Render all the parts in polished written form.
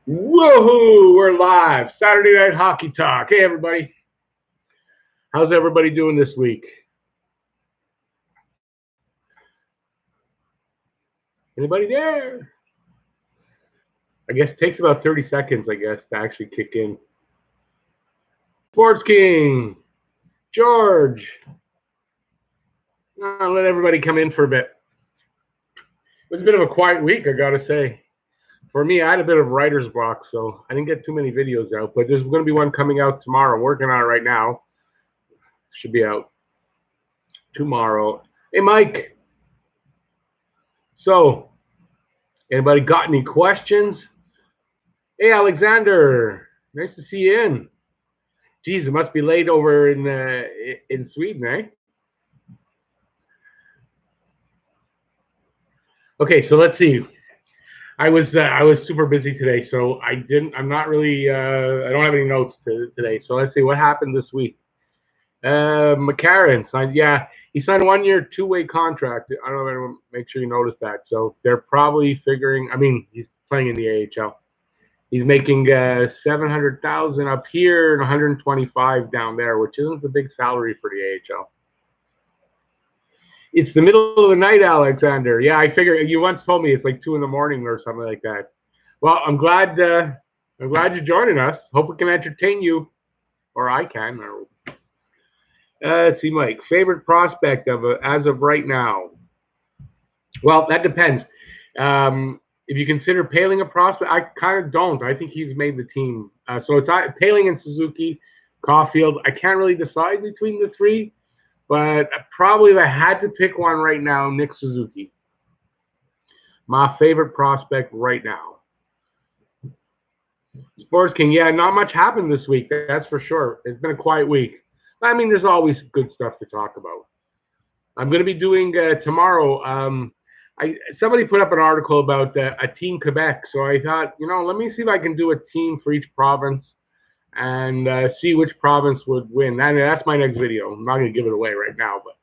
Woohoo! We're live. Saturday Night Hockey Talk. Hey, everybody. How's everybody doing this week? Anybody there? I guess it takes about 30 seconds, to actually kick in. Sports King. George. I'll let everybody come in for a bit. It was a bit of a quiet week, I got to say. For me, I had a bit of writer's block, so I didn't get too many videos out. But there's going to be one coming out tomorrow. I'm working on it right now. Should be out tomorrow. Hey, Mike. So, anybody got any questions? Hey, Alexander. Nice to see you in. Geez, it must be late over in Sweden, eh? Okay, so let's see. I was super busy today, so I'm not really. I don't have any notes today. So let's see what happened this week. McCarron signed. Yeah, he signed a 1-year, 2-way contract. I don't know if make sure you notice that. So they're probably figuring. I mean, he's playing in the AHL. He's making $700,000 up here and 125 down there, which isn't a big salary for the AHL. It's the middle of the night, Alexander. Yeah, I figure you once told me it's like 2 in the morning or something like that. Well, I'm glad you're joining us. Hope we can entertain you, or I can. Let's see, Mike. Favorite prospect as of right now? Well, that depends. If you consider Paling a prospect, I kind of don't. I think he's made the team. So it's Paling and Suzuki, Caulfield. I can't really decide between the three, but probably if I had to pick one right now, Nick Suzuki. My favorite prospect right now. Sports King, yeah, not much happened this week, that's for sure. It's been a quiet week. I mean, there's always good stuff to talk about. I'm going to be doing tomorrow. Somebody put up an article about a Team Quebec, so I thought, let me see if I can do a team for each province and see which province would win. That's my next video. I'm not going to give it away right now, but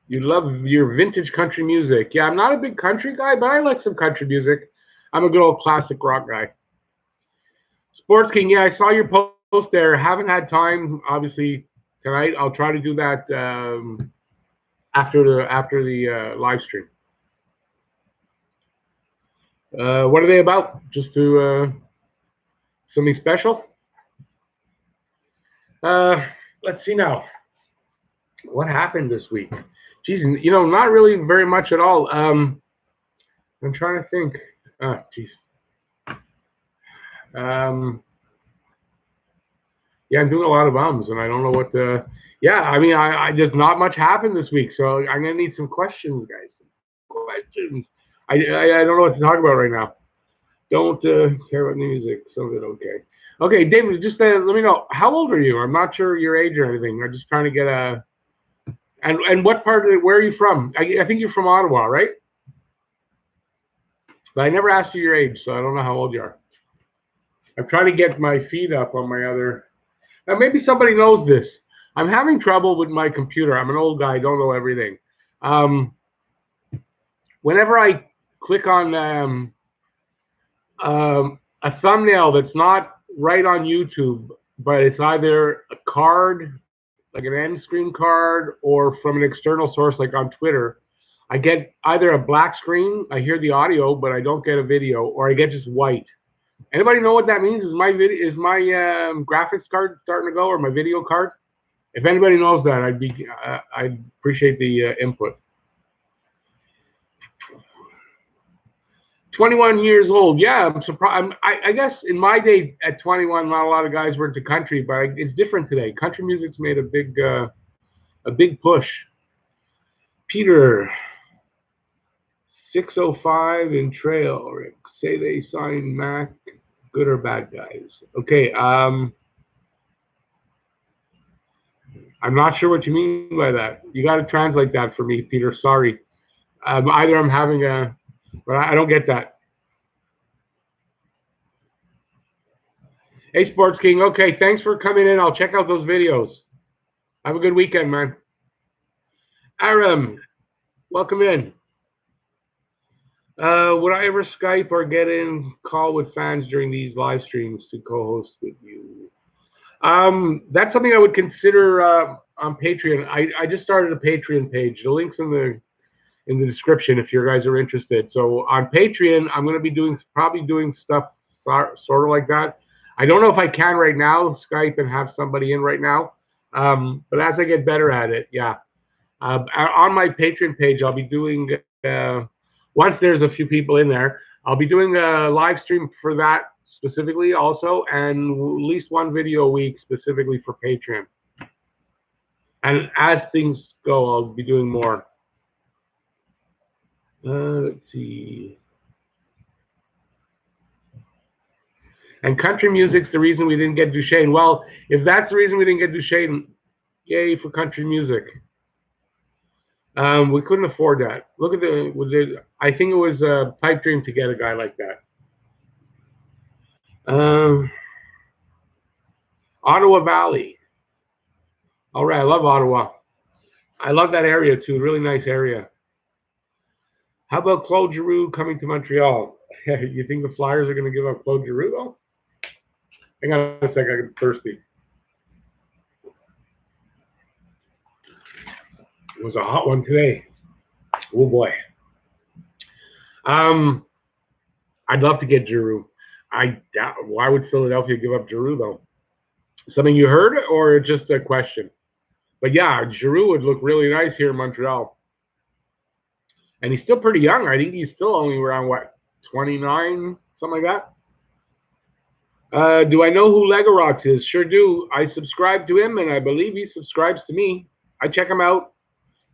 you love your vintage country music. Yeah, I'm not a big country guy, but I like some country music. I'm a good old classic rock guy. Sports King, yeah, I saw your post there. Haven't had time, obviously, tonight. I'll try to do that after the live stream. What are they about? Just to something special? Let's see now. What happened this week? Geez, not really very much at all. I'm trying to think. Geez. Yeah, I'm doing a lot of and I don't know what the. Yeah, I mean, I just not much happened this week, so I'm gonna need some questions, guys. Questions. I don't know what to talk about right now. Don't care about music. Some of it okay. Okay, David, just let me know. How old are you? I'm not sure your age or anything. I'm just trying to get a. And what part of it? Where are you from? I think you're from Ottawa, right? But I never asked you your age, so I don't know how old you are. I'm trying to get my feed up on my other. Now maybe somebody knows this. I'm having trouble with my computer. I'm an old guy. I don't know everything. Whenever I click on a thumbnail that's not right on YouTube, but it's either a card, like an end screen card, or from an external source like on Twitter, I get either a black screen, I hear the audio, but I don't get a video, or I get just white. Anybody know what that means? Is my graphics card starting to go, or my video card? If anybody knows that, I'd appreciate the input. 21 years old. Yeah, I'm surprised. I guess in my day at 21, not a lot of guys were into country, but it's different today. Country music's made a big push. Peter, 605 in Trail. Rick, say they signed Mac. Good or bad guys? Okay. I'm not sure what you mean by that. You got to translate that for me, Peter. Sorry. Either I'm having but I don't get that. Hey, Sports King. Okay, thanks for coming in. I'll check out those videos. Have a good weekend, man. Aram, welcome in. Would I ever Skype or get in call with fans during these live streams to co-host with you? That's something I would consider on Patreon. I just started a Patreon page. The link's in the description if you guys are interested. So on Patreon, I'm going to be probably doing stuff sort of like that. I don't know if I can right now Skype and have somebody in right now, but as I get better at it, yeah. On my Patreon page, I'll be doing once there's a few people in there, I'll be doing a live stream for that specifically also, and at least one video a week specifically for Patreon. And as things go, I'll be doing more. Let's see. And country music's the reason we didn't get Duchesne. Well, if that's the reason we didn't get Duchesne, yay for country music. We couldn't afford that. Look at I think it was a pipe dream to get a guy like that. Ottawa Valley. All right, I love Ottawa. I love that area too. Really nice area. How about Claude Giroux coming to Montreal? You think the Flyers are going to give up Claude Giroux though? Hang on a second, I get thirsty. It was a hot one today. Oh boy. I'd love to get Giroux. I doubt. Why would Philadelphia give up Giroux though? Something you heard, or just a question? But yeah, Giroux would look really nice here in Montreal. And he's still pretty young. I think he's still only around, what, 29, something like that? Do I know who Legorox is? Sure do. I subscribe to him, and I believe he subscribes to me. I check him out.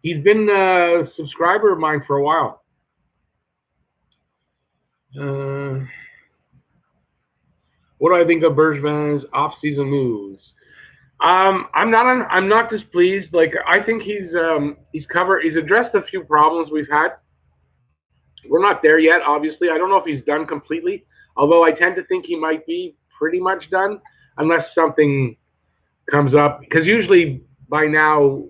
He's been a subscriber of mine for a while. What do I think of Bergevin's off-season moves? I'm not displeased. Like, I think he's addressed a few problems we've had. We're not there yet, obviously. I don't know if he's done completely, although I tend to think he might be pretty much done, unless something comes up. Because usually by now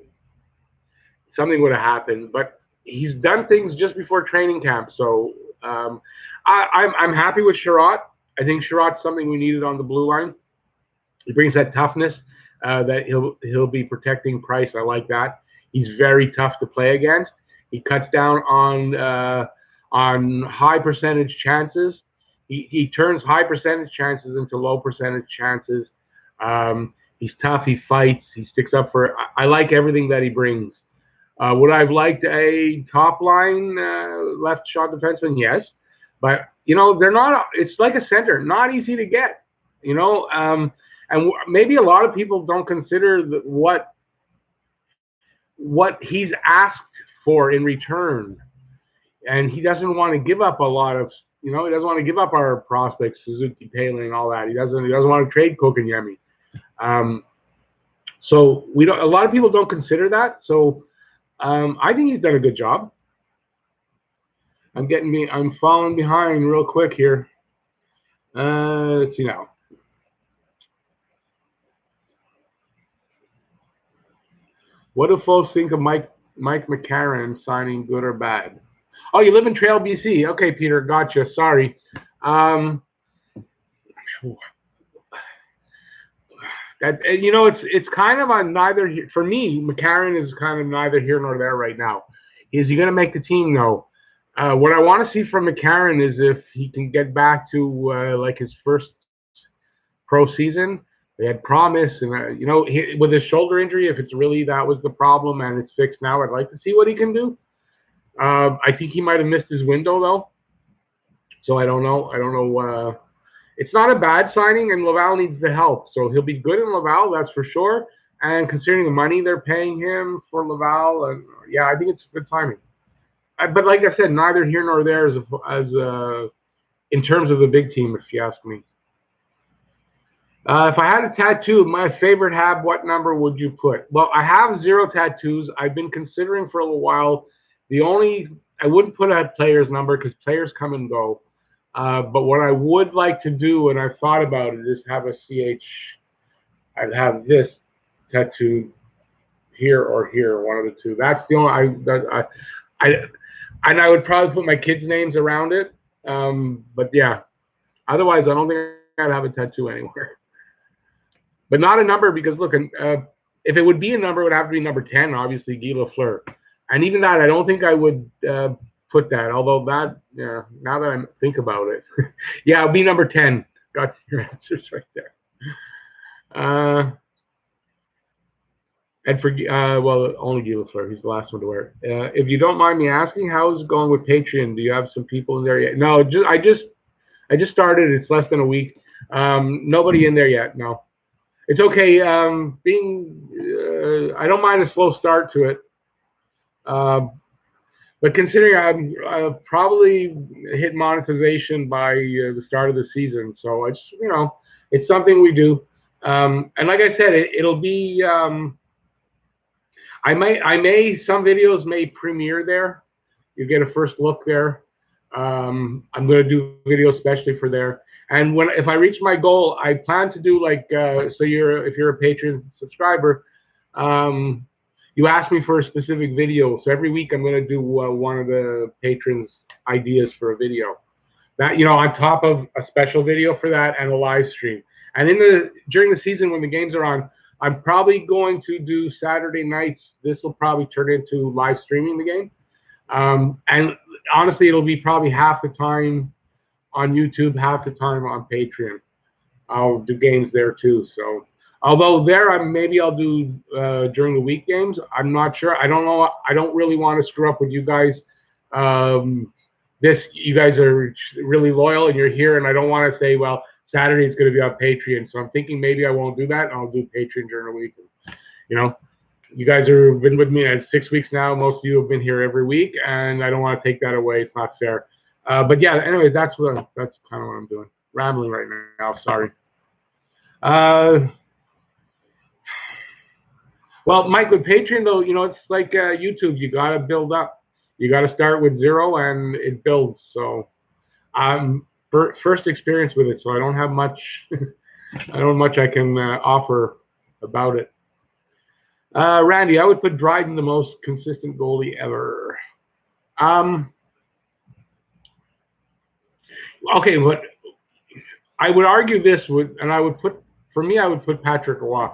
something would have happened. But he's done things just before training camp, so I'm happy with Sherratt. I think Sherratt's something we needed on the blue line. He brings that toughness that he'll be protecting Price. I like that. He's very tough to play against. He cuts down on high percentage chances. He turns high percentage chances into low percentage chances. He's tough. He fights. He sticks up for. I like everything that he brings. Would I've liked a top line left shot defenseman? Yes, but they're not. It's like a center, not easy to get. And maybe a lot of people don't consider what he's asked for in return, and he doesn't want to give up a lot of. He doesn't want to give up our prospects, Suzuki, Paling, all that. He doesn't want to trade Kotkaniemi. So we don't. A lot of people don't consider that. So I think he's done a good job. I'm falling behind real quick here. Let's see now. What do folks think of Mike McCarron signing, good or bad? Oh, you live in Trail, BC. Okay, Peter, gotcha. Sorry. It's kind of on neither. For me, McCarron is kind of neither here nor there right now. Is he going to make the team? No. What I want to see from McCarron is if he can get back to like his first pro season. They had promise, and with his shoulder injury, if it's really that was the problem and it's fixed now, I'd like to see what he can do. I think he might have missed his window though, so I don't know. It's not a bad signing, and Laval needs the help, so he'll be good in Laval, that's for sure. And considering the money they're paying him for Laval, yeah, I think it's good timing. But like I said, neither here nor there as in terms of the big team, if you ask me. If I had a tattoo, my favorite Hab, what number would you put? Well, I have 0 tattoos. I've been considering for a little while. I wouldn't put a player's number because players come and go. But what I would like to do, and I've thought about it, is have a CH. I'd have this tattoo here or here, one of the two. That's the only. And I would probably put my kids' names around it. But yeah, otherwise, I don't think I'd have a tattoo anywhere. But not a number because look, if it would be a number, it would have to be number 10, obviously, Guy Lafleur. And even that, I don't think I would put that. Although that, yeah, now that I think about it, yeah, it'll be number 10. Got your answers right there. Uh, and for well, only Guy Lafleur. He's the last one to wear it. If you don't mind me asking, how's it going with Patreon? Do you have some people in there yet? No, I just started. It's less than a week. Nobody in there yet. No. It's okay. I don't mind a slow start to it. Uh, but considering I'll probably hit monetization by the start of the season, so it's it's something we do. And like I said, it'll be. Some videos may premiere there. You get a first look there. I'm going to do videos especially for there. And if I reach my goal, I plan to do like so. If you're a Patreon subscriber, you ask me for a specific video. So every week I'm going to do one of the patrons' ideas for a video. That on top of a special video for that and a live stream. And during the season when the games are on, I'm probably going to do Saturday nights. This will probably turn into live streaming the game. And honestly, it'll be probably half the time on YouTube, half the time on Patreon. I'll do games there too. So, although maybe I'll do during the week games. I'm not sure. I don't know. I don't really want to screw up with you guys. You guys are really loyal and you're here, and I don't want to say, well, Saturday is going to be on Patreon. So I'm thinking maybe I won't do that. I'll do Patreon during the week. You guys have been with me at 6 weeks now. Most of you have been here every week, and I don't want to take that away. It's not fair. But yeah, anyway, that's kind of what I'm doing. Rambling right now. Sorry. Well, Mike, with Patreon though, it's like YouTube. You got to build up. You got to start with zero, and it builds. So, first experience with it, so I don't have much. I don't have much I can offer about it. Randy, I would put Dryden the most consistent goalie ever. Okay, but I would argue this I would put Patrick Roy,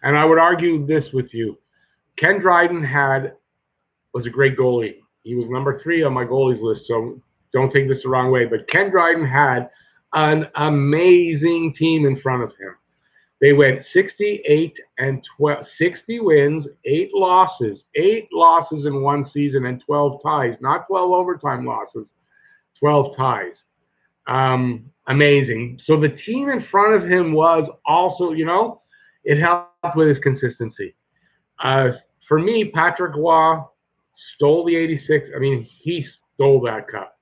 and I would argue this with you. Ken Dryden was a great goalie. He was number 3 on my goalies list, so don't take this the wrong way. But Ken Dryden had an amazing team in front of him. They went 68 and 12, 60 wins, 8 losses in one season, and 12 ties. Not 12 overtime losses, 12 ties. Amazing. So the team in front of him was also, it helped with his consistency. For me, Patrick Roy stole the 86. I mean, he stole that cup,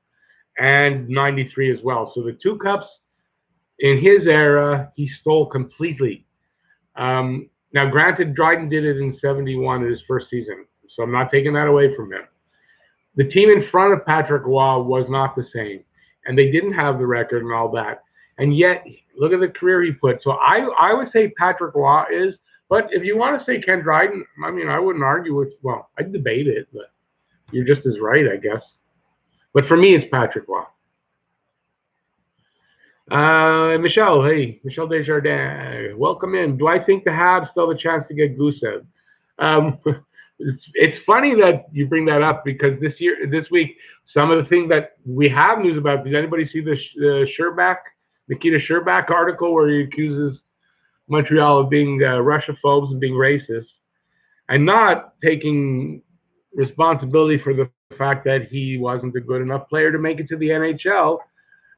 and 93 as well. So the 2 cups in his era, he stole completely. Now, granted, Dryden did it in 71 in his first season, so I'm not taking that away from him. The team in front of Patrick Roy was not the same, and they didn't have the record and all that. And yet, look at the career he put. So I would say Patrick Roy is, but if you want to say Ken Dryden, I mean, I wouldn't argue with, well, I'd debate it, but you're just as right, I guess. But for me, it's Patrick Roy. Michelle Desjardins, welcome in. Do I think the Habs still have a chance to get Gusev? It's funny that you bring that up because this week, some of the things that we have news about. Did anybody see the Nikita Sherbak article where he accuses Montreal of being Russophobes and being racist, and not taking responsibility for the fact that he wasn't a good enough player to make it to the NHL?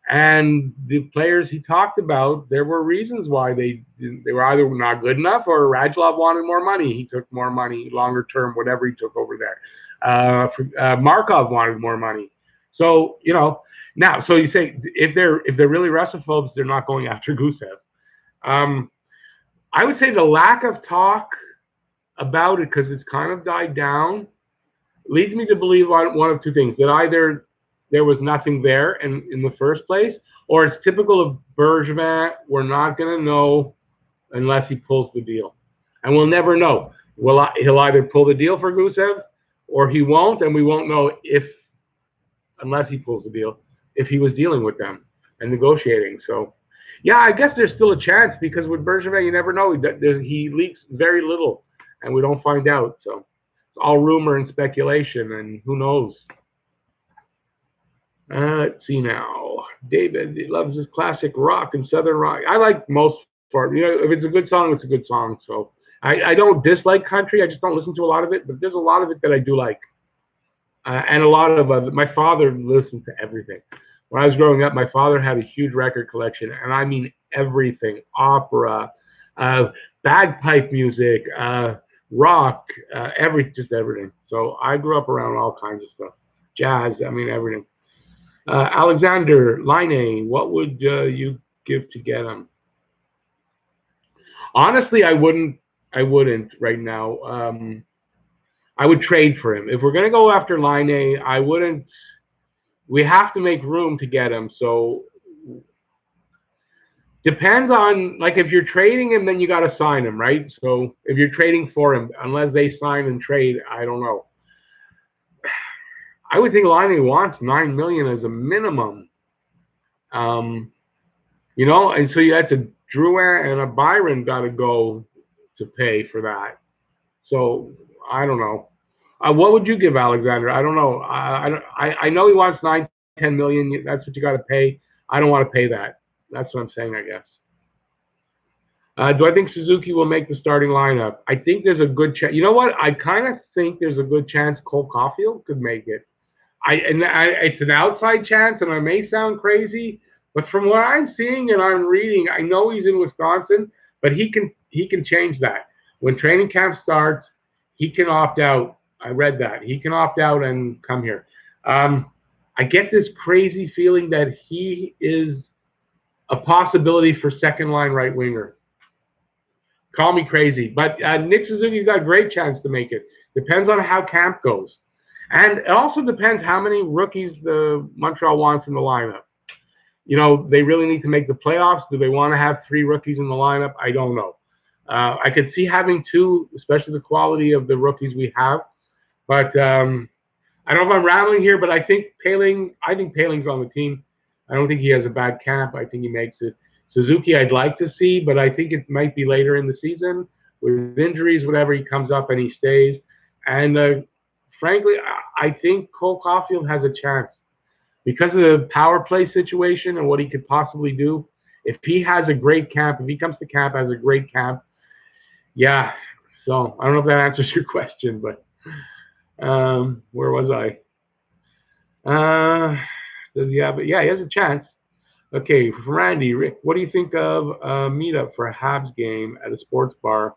And the players he talked about, there were reasons why they were either not good enough or Radulov wanted more money. He took more money, longer term, whatever he took over there. Markov wanted more money. So, now, so you say if they're really Russophobes, they're not going after Gusev. I would say the lack of talk about it, because it's kind of died down, leads me to believe one of two things. That either there was nothing there in the first place, or it's typical of Bergevin. We're not going to know unless he pulls the deal. And we'll never know. He'll either pull the deal for Gusev, or he won't, and we won't know if unless he pulls the deal, if he was dealing with them and negotiating. So, yeah, I guess there's still a chance because with Bergevin, you never know. He leaks very little, and we don't find out. So it's all rumor and speculation, and who knows. Let's see now. David, he loves his classic rock and southern rock. I like most part. If it's a good song, it's a good song. So I don't dislike country. I just don't listen to a lot of it. But there's a lot of it that I do like. And a lot of my father listened to everything. When I was growing up, my father had a huge record collection, and I mean everything: opera, bagpipe music, rock, just everything. So I grew up around all kinds of stuff, jazz. I mean everything. Alexander Line, what would you give to get him? Honestly, I wouldn't. I wouldn't right now. I would trade for him. If we're going to go after Line, I wouldn't. We have to make room to get him. So depends on, like, if you're trading him, then you got to sign him, right? So if you're trading for him, unless they sign and trade, I don't know. I would think Line wants $9 million as a minimum. And so you had to Drouin and a Byron got to go to pay for that. So I don't know. What would you give Alexander? I don't know. I know he wants $9-10 million. That's what you got to pay. I don't want to pay that. That's what I'm saying, I guess. Do I think Suzuki will make the starting lineup? I think there's a good chance. You know what? I kind of think there's a good chance Cole Caulfield could make it. It's an outside chance, and I may sound crazy, but from what I'm seeing and I'm reading, I know he's in Wisconsin, but he can change that. When training camp starts, he can opt out. I read that. He can opt out and come here. I get this crazy feeling that he is a possibility for second-line right winger. Call me crazy, but Nick Suzuki's got a great chance to make it. Depends on how camp goes. And it also depends how many rookies the Montreal wants in the lineup. They really need to make the playoffs. Do they want to have 3 rookies in the lineup? I don't know. I could see having 2, especially the quality of the rookies we have. But I don't know if I'm rambling here, but I think Paling's on the team. I don't think he has a bad camp. I think he makes it. Suzuki, I'd like to see, but I think it might be later in the season with injuries, whatever. He comes up and he stays. And frankly, I think Cole Caulfield has a chance because of the power play situation and what he could possibly do. If he has a great camp, if he comes to camp, has a great camp, yeah. So I don't know if that answers your question, but where was I? Does he have it? Yeah, he has a chance. Okay, for Randy, Rick, what do you think of a meetup for a Habs game at a sports bar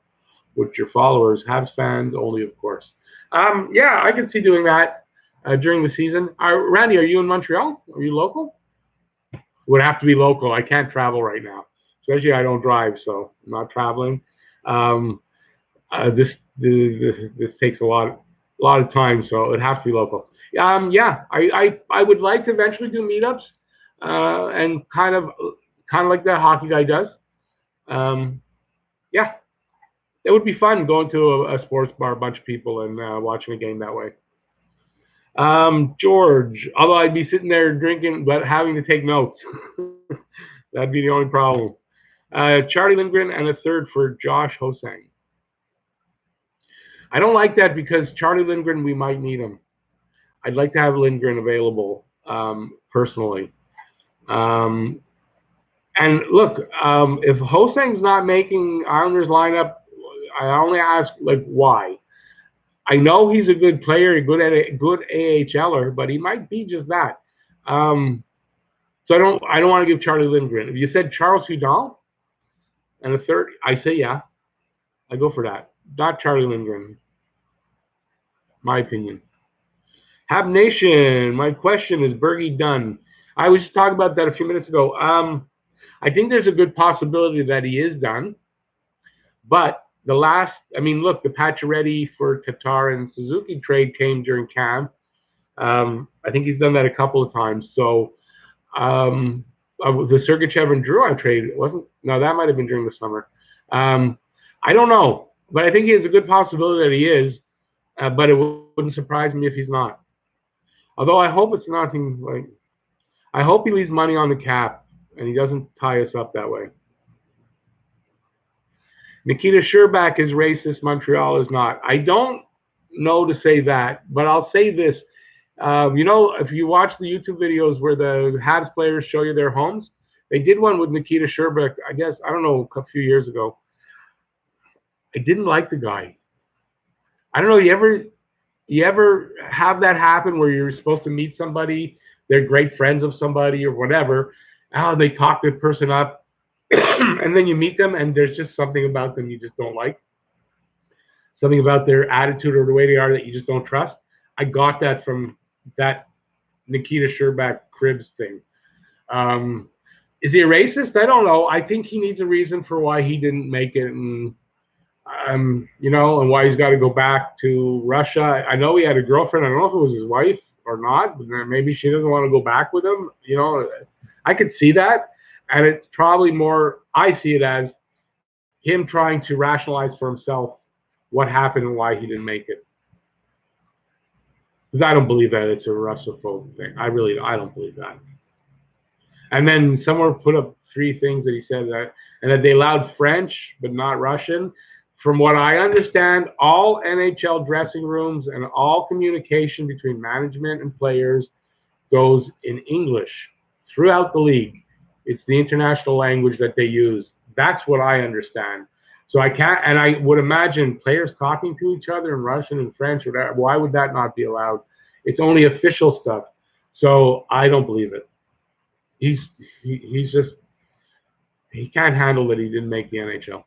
with your followers, Habs fans only, of course? Yeah, I can see doing that during the season. Randy, are you in Montreal? Are you local? Would have to be local. I can't travel right now, especially I don't drive, so I'm not traveling. This takes a lot of time, so it would have to be local. Yeah, I would like to eventually do meetups, and kind of like that hockey guy does. Yeah, it would be fun going to a sports bar, a bunch of people, and watching a game that way. George, although I'd be sitting there drinking, but having to take notes. That'd be the only problem. Charlie Lindgren and a third for Josh Hosang. I don't like that because Charlie Lindgren, we might need him. I'd like to have Lindgren available, personally. And look, if Hosang's not making Islanders lineup, I only ask, like, why? I know he's a good player, a good AHLer, but he might be just that. So I don't want to give Charlie Lindgren. If you said Charles Hudon and a third, I say yeah. I go for that. Not Charlie Lindgren. My opinion. Hab Nation, my question is Bergie done? I was just talking about that a few minutes ago. I think there's a good possibility that he is done. But the Pacioretty for Tatar and Suzuki trade came during camp. I think he's done that a couple of times. So the Sergachev and Drouin trade that might have been during the summer. I don't know, but I think he has a good possibility that he is. But it wouldn't surprise me if he's not. Although I hope it's nothing like, I hope he leaves money on the cap and he doesn't tie us up that way. Nikita Sherbak is racist. Montreal is not. I don't know to say that, but I'll say this. You know, if you watch the YouTube videos where the Habs players show you their homes, they did one with Nikita Sherbak, I guess, I don't know, a few years ago. I didn't like the guy. I don't know, you ever have that happen where you're supposed to meet somebody, they're great friends of somebody or whatever, they talk the person up, and then you meet them and there's just something about them you just don't like, something about their attitude or the way they are that you just don't trust. I got that from that Nikita Sherbak Cribs thing. Is he a racist? I don't know. I think he needs a reason for why he didn't make it, and you know, and why he's got to go back to Russia. I know he had a girlfriend. I don't know if it was his wife or not, but maybe she doesn't want to go back with him. You know, I could see that, and it's probably more. I see it as him trying to rationalize for himself what happened and why he didn't make it. Because I don't believe that it's a Russophobe thing. I don't believe that. And then someone put up 3 things that he said and that they allowed French but not Russian. From what I understand, all NHL dressing rooms and all communication between management and players goes in English throughout the league. It's the international language that they use. That's what I understand. So I can't, and I would imagine players talking to each other in Russian and French. Why would that not be allowed? It's only official stuff. So I don't believe it. He's just, he can't handle that he didn't make the NHL.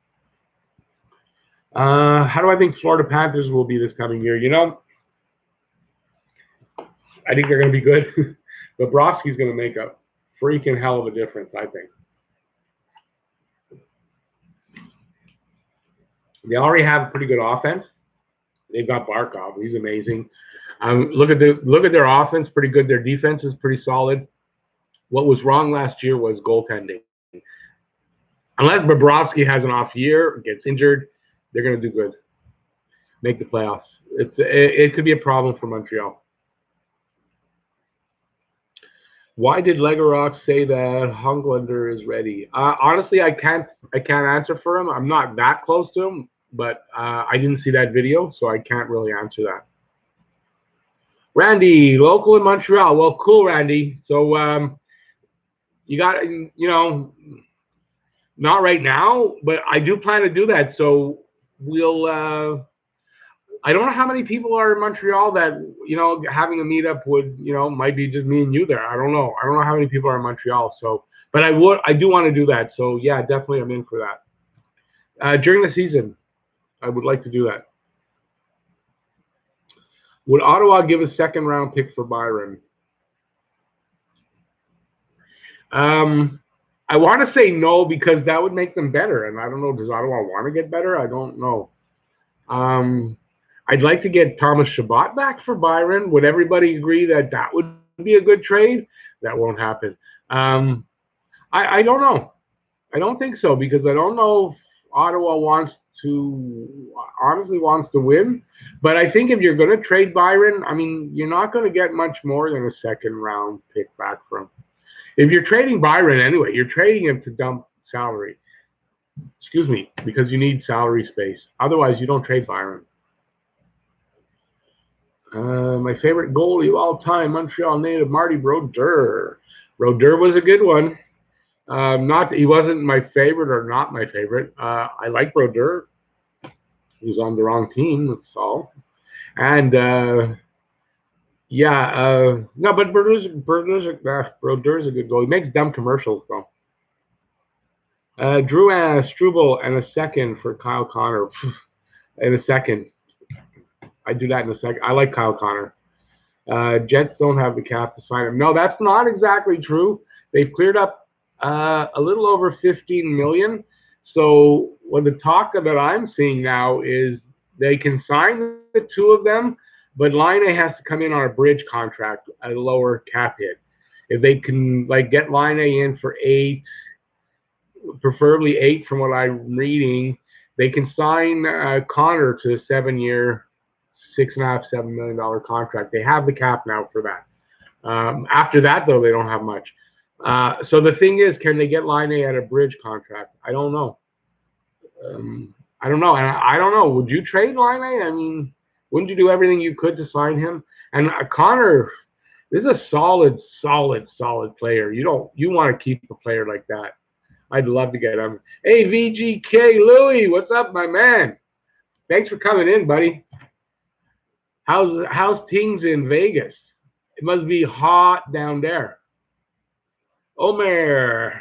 How do I think Florida Panthers will be this coming year? You know, I think they're going to be good. Bobrovsky's going to make a freaking hell of a difference, I think. They already have a pretty good offense. They've got Barkov. He's amazing. Look at their offense, pretty good. Their defense is pretty solid. What was wrong last year was goaltending. Unless Bobrovsky has an off year, gets injured, they're going to do good. Make the playoffs. It could be a problem for Montreal. Why did Legorock say that Hunglander is ready? Honestly, I can't answer for him. I'm not that close to him, but I didn't see that video, so I can't really answer that. Randy, local in Montreal. Well, cool, Randy. So you got, you know, not right now, but I do plan to do that. So we'll. I don't know how many people are in Montreal that, you know, having a meetup would, you know, might be just me and you there. I don't know. I don't know how many people are in Montreal. So, but I do want to do that. So yeah, definitely I'm in for that. During the season, I would like to do that. Would Ottawa give a second round pick for Byron? I want to say no because that would make them better. And I don't know, does Ottawa want to get better? I don't know. I'd like to get Thomas Chabot back for Byron. Would everybody agree that that would be a good trade? That won't happen. I don't know. I don't think so because I don't know if Ottawa honestly wants to win. But I think if you're going to trade Byron, I mean, you're not going to get much more than a second round pick back from. If you're trading Byron anyway, you're trading him to dump salary. Excuse me, because you need salary space. Otherwise, you don't trade Byron. My favorite goalie of all time, Montreal native Marty Brodeur. Brodeur was a good one. He wasn't my favorite or not my favorite. I like Brodeur. He was on the wrong team, that's all. And no, but Brodeur's a good goalie. He makes dumb commercials though. Drew Struble and a second for Kyle Connor. In a second. I do that in a second. I like Kyle Connor. Jets don't have the cap to sign him. No, that's not exactly true. They've cleared up a little over $15 million. So what the talk that I'm seeing now is they can sign the 2 of them, but Laine has to come in on a bridge contract at a lower cap hit. If they can get Laine in for 8, preferably 8 from what I'm reading, they can sign Connor to a 7-year, $6.5–7 million contract. They have the cap now for that. After that, though, they don't have much. So the thing is, can they get Line A at a bridge contract? I don't know. I don't know. And I don't know. Would you trade Line A? I mean, wouldn't you do everything you could to sign him? And Connor, this is a solid player. You want to keep a player like that. I'd love to get him. Hey, VGK Louie, what's up, my man? Thanks for coming in, buddy. How's things in Vegas? It must be hot down there. Omer,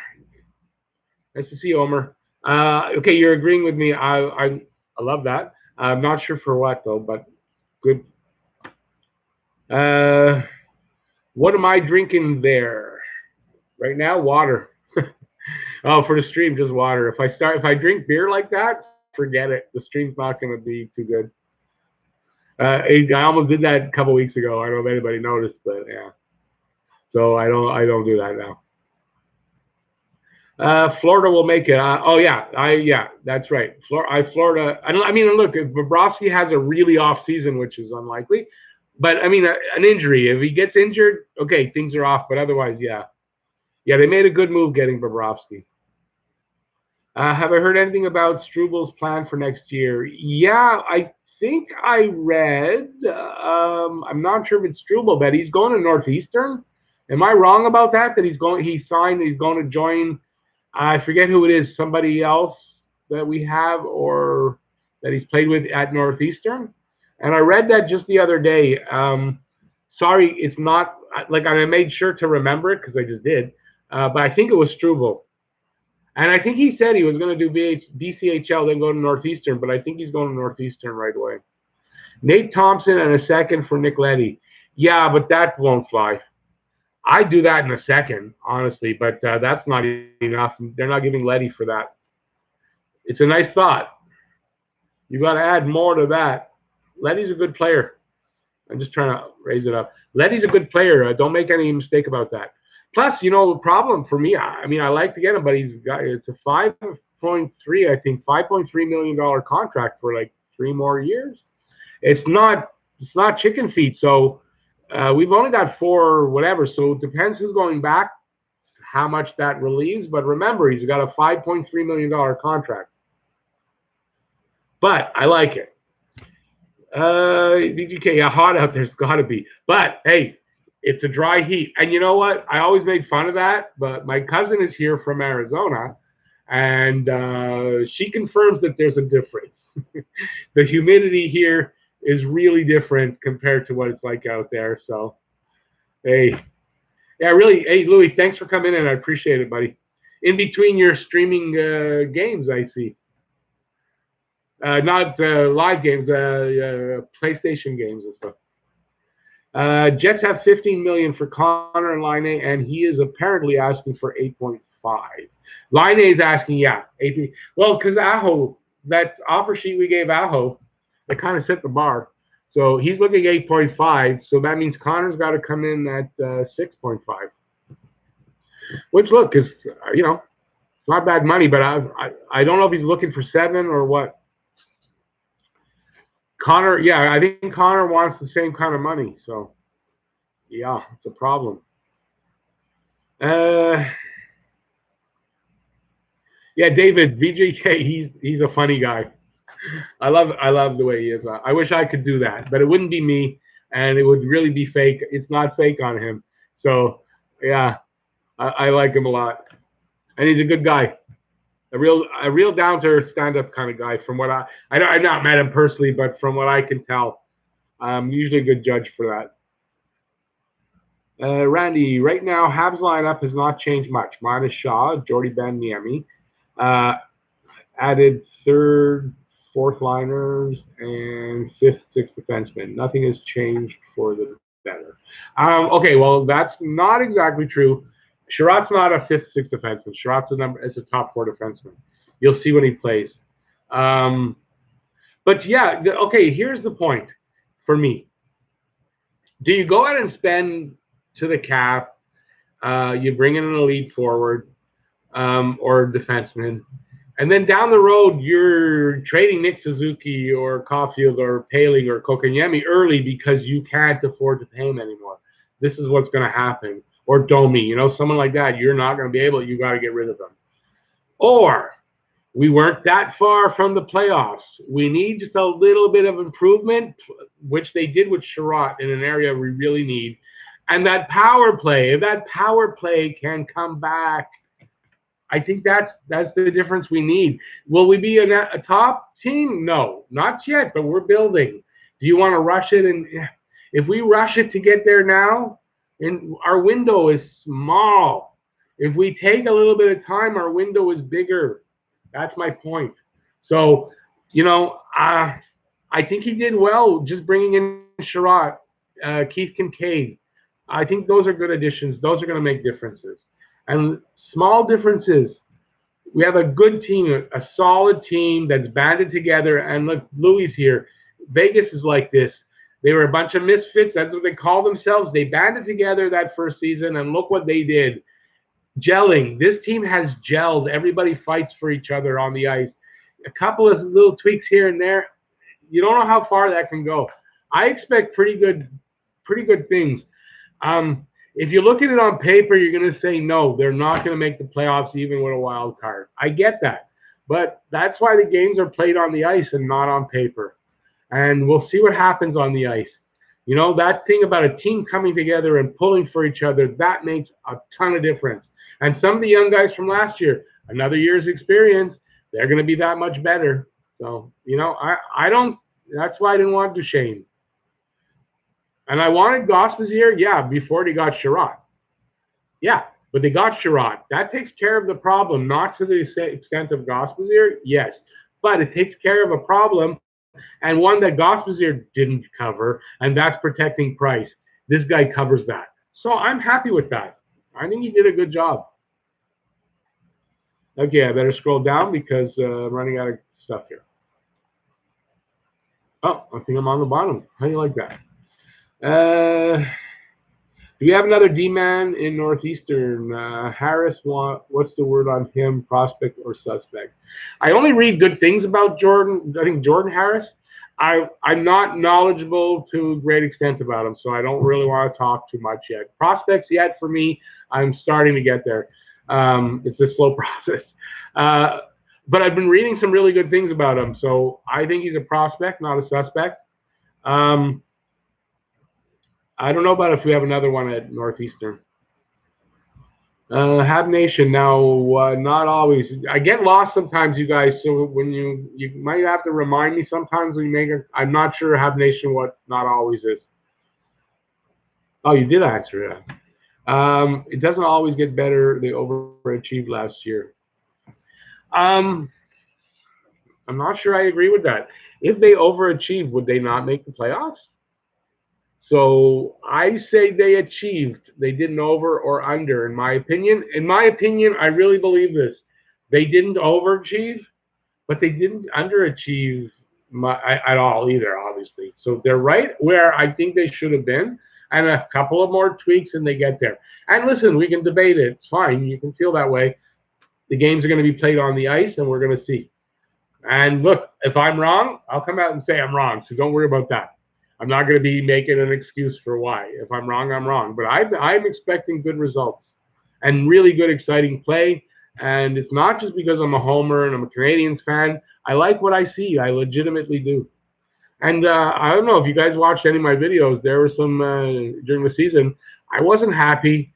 nice to see you, Omer. Okay, you're agreeing with me. I love that. I'm not sure for what though, but good. What am I drinking there right now? Water. Oh, for the stream, just water. If I drink beer like that, forget it. The stream's not going to be too good. I almost did that a couple weeks ago. I don't know if anybody noticed, but yeah. So I don't do that now. Florida will make it. Yeah, that's right. Florida. I mean, look, if Bobrovsky has a really off season, which is unlikely, but I mean, an injury. If he gets injured, okay, things are off. But otherwise, yeah, they made a good move getting Bobrovsky. Have I heard anything about Strubal's plan for next year? Yeah, I think I read. I'm not sure if it's Strubel, but he's going to Northeastern. Am I wrong about that? That he's going to join. I forget who it is. Somebody else that we have or that he's played with at Northeastern. And I read that just the other day. Sorry, it's not like I made sure to remember it because I just did. But I think it was Strubel. And I think he said he was going to do BCHL, then go to Northeastern, but I think he's going to Northeastern right away. Nate Thompson and a second for Nick Leddy. Yeah, but that won't fly. I'd do that in a second, honestly, but that's not enough. They're not giving Leddy for that. It's a nice thought. You got to add more to that. Leddy's a good player. I'm just trying to raise it up. Leddy's a good player. Don't make any mistake about that. Plus, the problem for me, I mean, I like to get him, but it's a 5.3, I think, $5.3 million contract for like 3 more years. It's not chicken feet. So we've only got 4 whatever. So it depends who's going back, how much that relieves. But remember, he's got a $5.3 million contract. But I like it. DGK, yeah, hot out there's got to be. But hey, it's a dry heat. And you know what? I always made fun of that, but my cousin is here from Arizona, and she confirms that there's a difference. The humidity here is really different compared to what it's like out there. So, hey, yeah, really, hey, Louis, thanks for coming in. I appreciate it, buddy. In between your streaming games, I see. Not live games, PlayStation games and stuff. Jets have $15 million for Connor and Line A, and he is apparently asking for 8.5. Line A is asking, yeah, 8. Well, because Aho, that offer sheet we gave Aho, that kind of set the bar. So he's looking at 8.5. So that means Connor's got to come in at 6.5. Which look is it's not bad money, but I don't know if he's looking for 7 or what. Connor, yeah, I think Connor wants the same kind of money, so yeah, it's a problem. Yeah, David VJK, he's a funny guy. I love the way he is. I wish I could do that, but it wouldn't be me, and it would really be fake. It's not fake on him, so yeah, I like him a lot, and he's a good guy. A real down to earth stand up kind of guy. From what I've not met him personally, but from what I can tell, I'm usually a good judge for that. Randy, right now Habs lineup has not changed much. Minus Shaw, Jordy Ben, Niemi, added 3rd, 4th liners, and 5th, 6th defensemen. Nothing has changed for the better. Okay, well that's not exactly true. Sherratt's not a 5th, 6th defenseman. Sherratt's a top 4 defenseman. You'll see when he plays. But yeah, okay, here's the point for me. Do you go out and spend to the cap, you bring in an elite forward or defenseman, and then down the road you're trading Nick Suzuki or Caulfield or Paling or Kokanyemi early because you can't afford to pay him anymore? this is what's going to happen. Or Domi, someone like that, you're not going to be able, you got to get rid of them. Or we weren't that far from the playoffs. We need just a little bit of improvement, which they did with Sherratt in an area we really need. And that power play, if that power play can come back, I think that's the difference we need. Will we be a top team? No, not yet, but we're building. Do you want to rush it? And if we rush it to get there now, and our window is small. If we take a little bit of time, our window is bigger. That's my point. So, I think he did well just bringing in Sherratt, Keith Kincaid. I think those are good additions. Those are going to make differences. And small differences. We have a good team, a solid team that's banded together. And look, Louis here. Vegas is like this. They were a bunch of misfits. That's what they call themselves. They banded together that first season, and look what they did. Gelling. This team has gelled. Everybody fights for each other on the ice. A couple of little tweaks here and there. You don't know how far that can go. I expect pretty good things. If you look at it on paper, you're going to say, no, they're not going to make the playoffs even with a wild card. I get that. But that's why the games are played on the ice and not on paper. And we'll see what happens on the ice. That thing about a team coming together and pulling for each other, that makes a ton of difference. And some of the young guys from last year, another year's experience, they're going to be that much better. So, I don't, that's why I didn't want Duchesne. And I wanted Gospazier, yeah, before they got Sherratt. Yeah, but they got Sherratt. That takes care of the problem, not to the extent of Gospazier, yes. But it takes care of a problem, and one that Gospazier didn't cover, and that's protecting Price. This guy covers that. So I'm happy with that. I think he did a good job. Okay, I better scroll down because I'm running out of stuff here. Oh, I think I'm on the bottom. How do you like that? Do we have another D-man in Northeastern? Harris, what's the word on him, prospect or suspect? I only read good things about Jordan. I think Jordan Harris. I'm not knowledgeable to a great extent about him, so I don't really want to talk too much yet. Prospects yet for me, I'm starting to get there. It's a slow process. But I've been reading some really good things about him, so I think he's a prospect, not a suspect. I don't know about if we have another one at Northeastern. Hab Nation, now, not always. I get lost sometimes, you guys, so when you might have to remind me sometimes when you make it. I'm not sure Hab Nation what not always is. Oh, you did answer that. It doesn't always get better. They overachieved last year. I'm not sure I agree with that. If they overachieved, would they not make the playoffs? So I say they achieved. They didn't over or under, in my opinion. In my opinion, I really believe this. They didn't overachieve, but they didn't underachieve at all either, obviously. So they're right where I think they should have been, and a couple of more tweaks and they get there. And listen, we can debate it. It's fine. You can feel that way. The games are going to be played on the ice, and we're going to see. And look, if I'm wrong, I'll come out and say I'm wrong. So don't worry about that. I'm not going to be making an excuse for why. If I'm wrong, I'm wrong. But I'm expecting good results and really good, exciting play. And it's not just because I'm a homer and I'm a Canadiens fan. I like what I see. I legitimately do. And I don't know if you guys watched any of my videos. There were some during the season. I wasn't happy.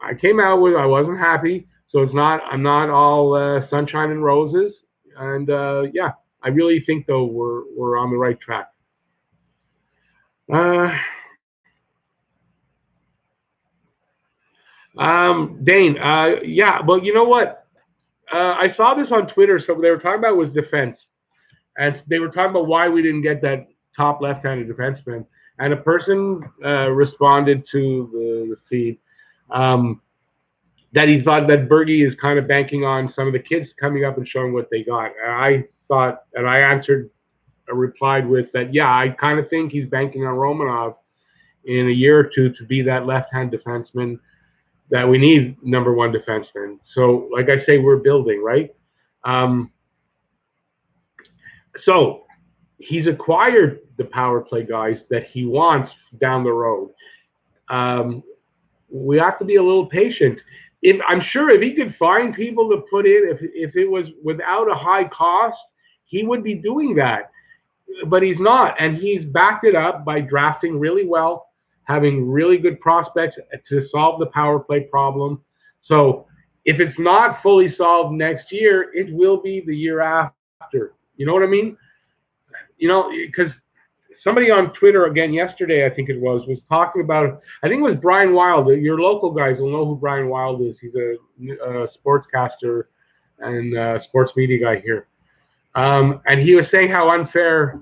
I came out with I wasn't happy. So I'm not all sunshine and roses. And yeah, I really think though we're on the right track. Dane, yeah, well, you know what? I saw this on Twitter. So what they were talking about was defense, and they were talking about why we didn't get that top left-handed defenseman. And a person responded to the feed that he thought that Bergie is kind of banking on some of the kids coming up and showing what they got. And I thought, and I replied with that, yeah, I kind of think he's banking on Romanov in a year or two to be that left-hand defenseman that we need, number one defenseman. So, like I say, we're building, right? So he's acquired the power play guys that he wants down the road. We have to be a little patient. I'm sure if he could find people to put in, if it was without a high cost, he would be doing that. But he's not, and he's backed it up by drafting really well, having really good prospects to solve the power play problem. So if it's not fully solved next year, it will be the year after. You know what I mean? Because somebody on Twitter again yesterday, I think it was talking about. I think it was Brian Wild. Your local guys will know who Brian Wild is. He's a sportscaster and sports media guy here. And he was saying how unfair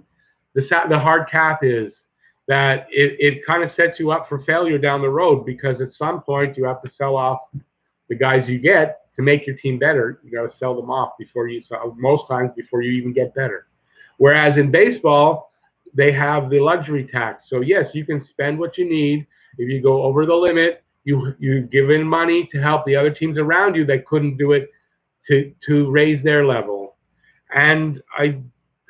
the hard cap is. That it kind of sets you up for failure down the road, because at some point you have to sell off the guys you get to make your team better. You got to sell them off most times before you even get better. Whereas in baseball, they have the luxury tax. So yes, you can spend what you need. If you go over the limit, you give in money to help the other teams around you that couldn't do it to raise their level. And I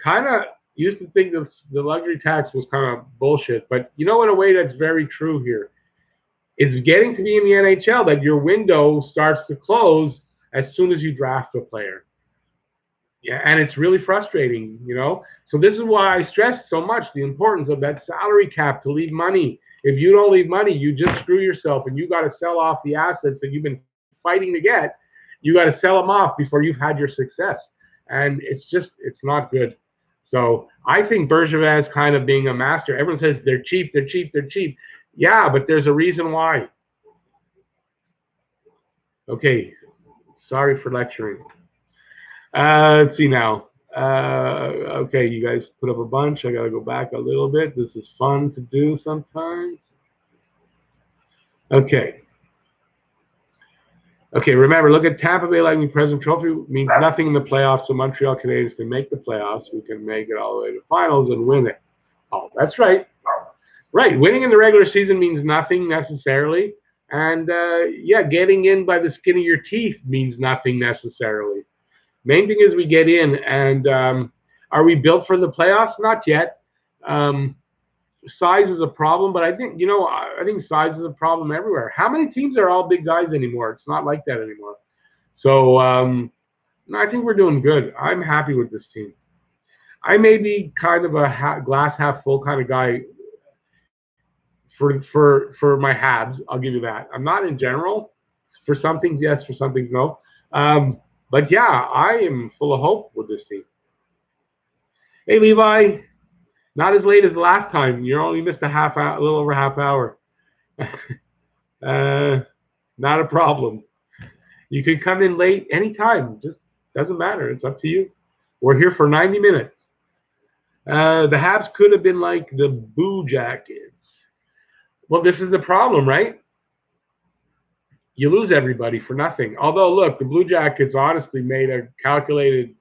kind of used to think the luxury tax was kind of bullshit. But in a way that's very true here. It's getting to be in the NHL that your window starts to close as soon as you draft a player. Yeah, and it's really frustrating, So this is why I stress so much the importance of that salary cap to leave money. If you don't leave money, you just screw yourself, and you got to sell off the assets that you've been fighting to get. You got to sell them off before you've had your success, and it's not good. So I think Bergevin is kind of being a master. Everyone says they're cheap, they're cheap, they're cheap. Yeah, but there's a reason why. Okay, sorry for lecturing. Let's see now. Okay, you guys put up a bunch. I got to go back a little bit. This is fun to do sometimes. Okay. Okay, remember, look at Tampa Bay Lightning President Trophy means nothing in the playoffs, so Montreal Canadiens can make the playoffs. We can make it all the way to finals and win it. Oh, that's right. Right, winning in the regular season means nothing necessarily. And, getting in by the skin of your teeth means nothing necessarily. Main thing is we get in, and are we built for the playoffs? Not yet. Size is a problem, but I think size is a problem everywhere. How many teams are all big guys anymore? It's not like that anymore. So I think we're doing good. I'm happy with this team. I may be kind of a glass half full kind of guy for my Habs. I'll give you that. I'm not in general. For some things, yes. For some things, no. But yeah, I am full of hope with this team. Hey, Levi, not as late as the last time. You only missed a little over half hour. Not a problem. You can come in late anytime. Just doesn't matter. It's up to you. We're here for 90 minutes. The Habs could have been like the Blue Jackets. Well, this is the problem, right? You lose everybody for nothing. Although, look, the Blue Jackets honestly made a calculated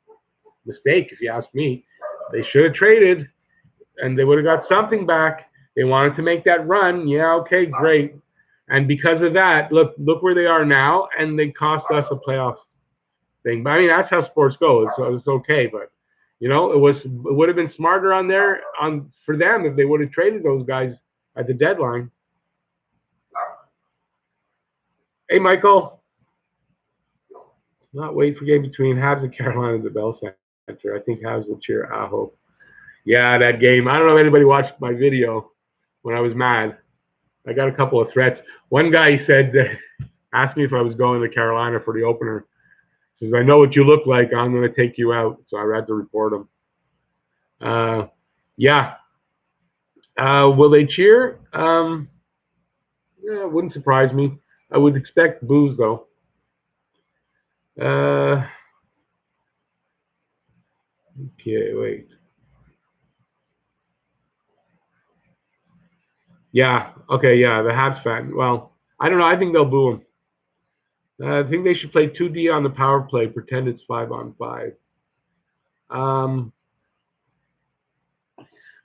mistake, if you ask me. They should have traded, and they would have got something back. They wanted to make that run. Yeah, okay, great. And because of that, look where they are now, and they cost us a playoff thing. But I mean, that's how sports go. It's okay, but it would have been smarter for them if they would have traded those guys at the deadline. Hey, Michael. Not wait for game between Habs and Carolina at the Bell Center. I think Habs will cheer Aho. Yeah, that game. I don't know if anybody watched my video when I was mad. I got a couple of threats. One guy asked me if I was going to Carolina for the opener. He says, I know what you look like. I'm going to take you out. So I had to report him. Yeah. Will they cheer? Yeah, it wouldn't surprise me. I would expect boos, though. Okay, wait. Yeah, okay, yeah, the Habs fan. Well, I don't know. I think they'll boo him. I think they should play 2D on the power play, pretend it's 5-on-5. I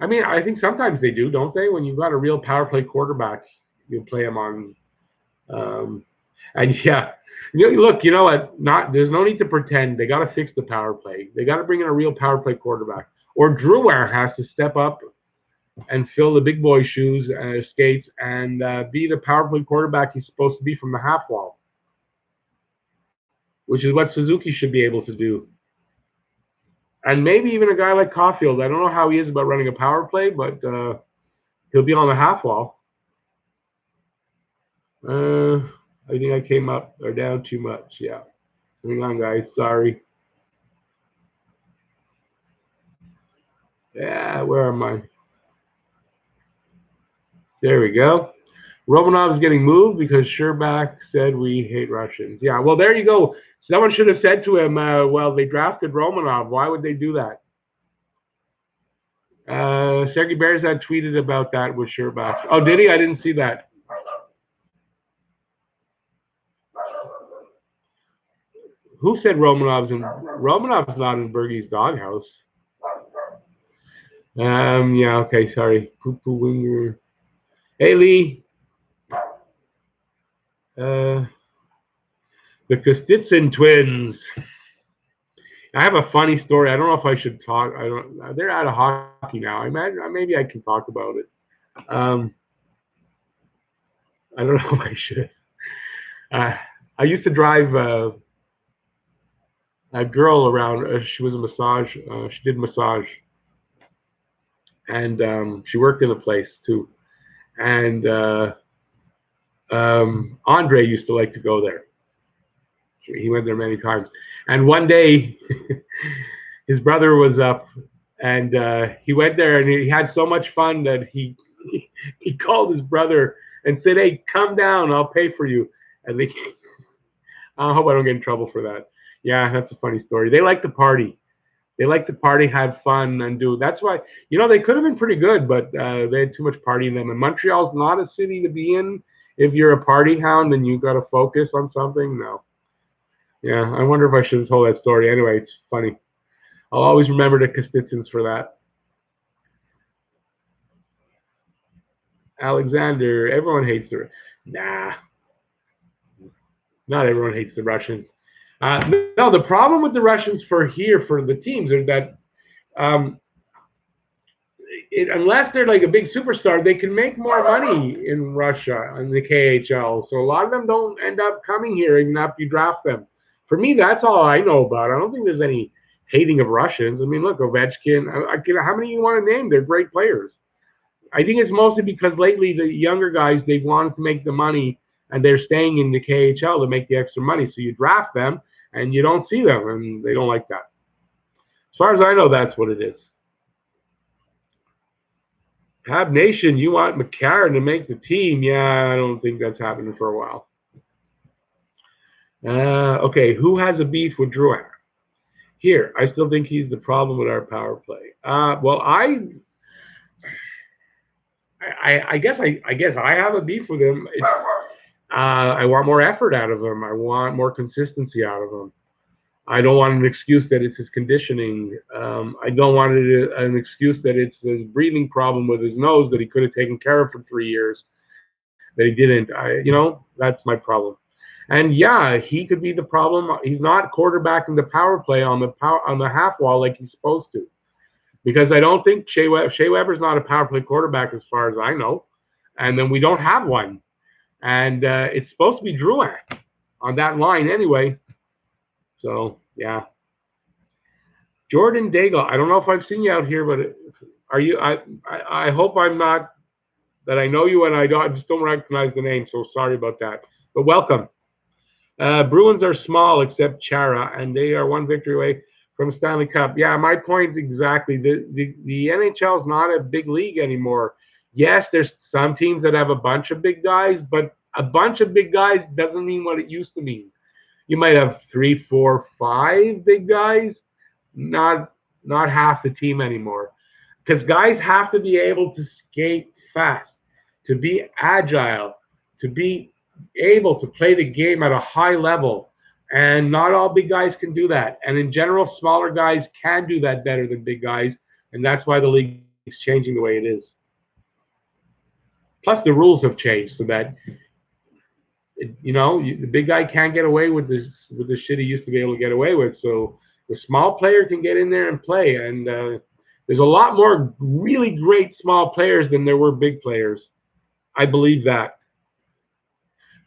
mean, I think sometimes they do, don't they? When you've got a real power play quarterback, you play him on. And yeah, look, you know what? There's no need to pretend. They got to fix the power play. They got to bring in a real power play quarterback. Or Drouin has to step up and fill the big boy shoes, skates, and be the power play quarterback he's supposed to be from the half wall, which is what Suzuki should be able to do. And maybe even a guy like Caulfield. I don't know how he is about running a power play, but he'll be on the half wall. I think I came up or down too much. Yeah. Hang on, guys. Sorry. Yeah, where am I? There we go. Romanov's getting moved because Sherbak said we hate Russians. Yeah, well, there you go. Someone should have said to him, well, they drafted Romanov. Why would they do that? Sergei Berzad tweeted about that with Sherbak. Oh, did he? I didn't see that. Who said Romanov's not in Bergie's doghouse? Yeah, okay, sorry. Poo-poo winger. Hey, Lee. The Kostitsyn twins. I have a funny story. I don't know if I should talk. I don't. They're out of hockey now. I imagine maybe I can talk about it. I don't know if I should. I used to drive a girl around. She was a massage. She did massage, and she worked in the place too. And Andre used to like to go there. He went there many times. And one day, his brother was up, and he went there, and he had so much fun that he called his brother and said, "Hey, come down, I'll pay for you." And they, I hope I don't get in trouble for that. Yeah, that's a funny story. They like to party. They like to party, have fun, and do. That's why, they could have been pretty good, but they had too much party in them. And Montreal's not a city to be in. If you're a party hound, then you got to focus on something. No. Yeah, I wonder if I should have told that story. Anyway, it's funny. I'll always remember the Kostitsins for that. Alexander, everyone hates the. Nah, not everyone hates the Russians. No, the problem with the Russians for the teams is that unless they're like a big superstar, they can make more money in Russia in the KHL. So a lot of them don't end up coming here even after you draft them. For me, that's all I know about it. I don't think there's any hating of Russians. I mean, look, Ovechkin. How many you want to name? They're great players. I think it's mostly because lately the younger guys, they wanted to make the money and they're staying in the KHL to make the extra money. So you draft them and you don't see them, and they don't like that. As far as I know, that's what it is. Hab Nation, you want McCarron to make the team? Yeah, I don't think that's happening for a while. Okay, who has a beef with Drouin? Here, I still think he's the problem with our power play. Well, I guess I have a beef with him. I want more effort out of him. I want more consistency out of him. I don't want an excuse that it's his conditioning. I don't want an excuse that it's his breathing problem with his nose that he could have taken care of for 3 years, that he didn't. That's my problem. And yeah, he could be the problem. He's not quarterbacking the power play on the half wall like he's supposed to, because I don't think Shea Weber's not a power play quarterback as far as I know, and then we don't have one, and it's supposed to be Drouin on that line anyway. So, yeah. Jordan Daigle, I don't know if I've seen you out here, but are you? I hope I'm not, that I know you and I just don't recognize the name, so sorry about that. But welcome. Bruins are small except Chara, and they are one victory away from Stanley Cup. Yeah, my point exactly. The NHL is not a big league anymore. Yes, there's some teams that have a bunch of big guys, but a bunch of big guys doesn't mean what it used to mean. You might have 3, 4, 5 big guys, not half the team anymore. Because guys have to be able to skate fast, to be agile, to be able to play the game at a high level. And not all big guys can do that. And in general, smaller guys can do that better than big guys. And that's why the league is changing the way it is. Plus, the rules have changed so that the big guy can't get away with the shit he used to be able to get away with. So the small player can get in there and play. And There's a lot more really great small players than there were big players. I believe that.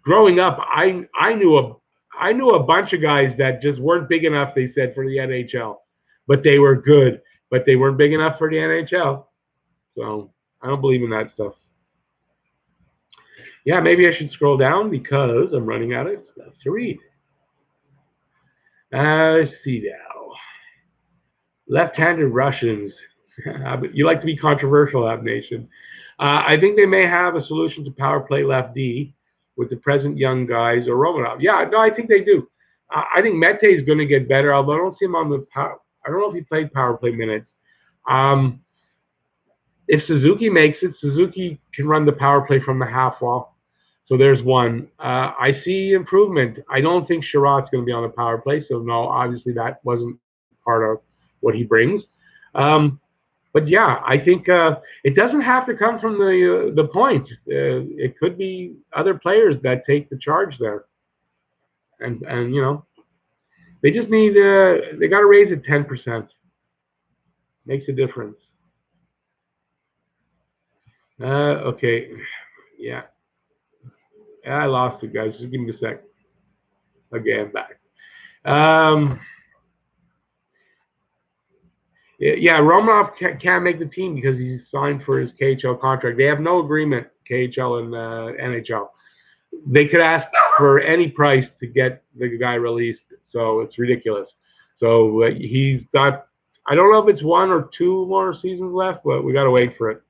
Growing up, I knew a bunch of guys that just weren't big enough, they said, for the NHL. But they were good. But they weren't big enough for the NHL. So I don't believe in that stuff. Yeah, maybe I should scroll down because I'm running out of stuff to read. Let's see now. Left-handed Russians. You like to be controversial, Ab Nation. I think they may have a solution to power play left D with the present young guys or Romanov. Yeah, no, I think they do. I think Mete is going to get better, although I don't see him on the power. I don't know if he played power play minutes. If Suzuki makes it, Suzuki can run the power play from the half wall. So there's one. I see improvement. I don't think Sherrod's going to be on the power play. So no, obviously that wasn't part of what he brings. But yeah, I think it doesn't have to come from the point. It could be other players that take the charge there. And you know, they just need they got to raise it 10%. Makes a difference. Okay, yeah. I lost it, guys. Just give me a sec. Okay, I'm back. Yeah, Romanov can't make the team because he's signed for his KHL contract. They have no agreement, KHL and NHL. They could ask for any price to get the guy released, so it's ridiculous. So he's got, I don't know if it's 1 or 2 more seasons left, but we got to wait for it.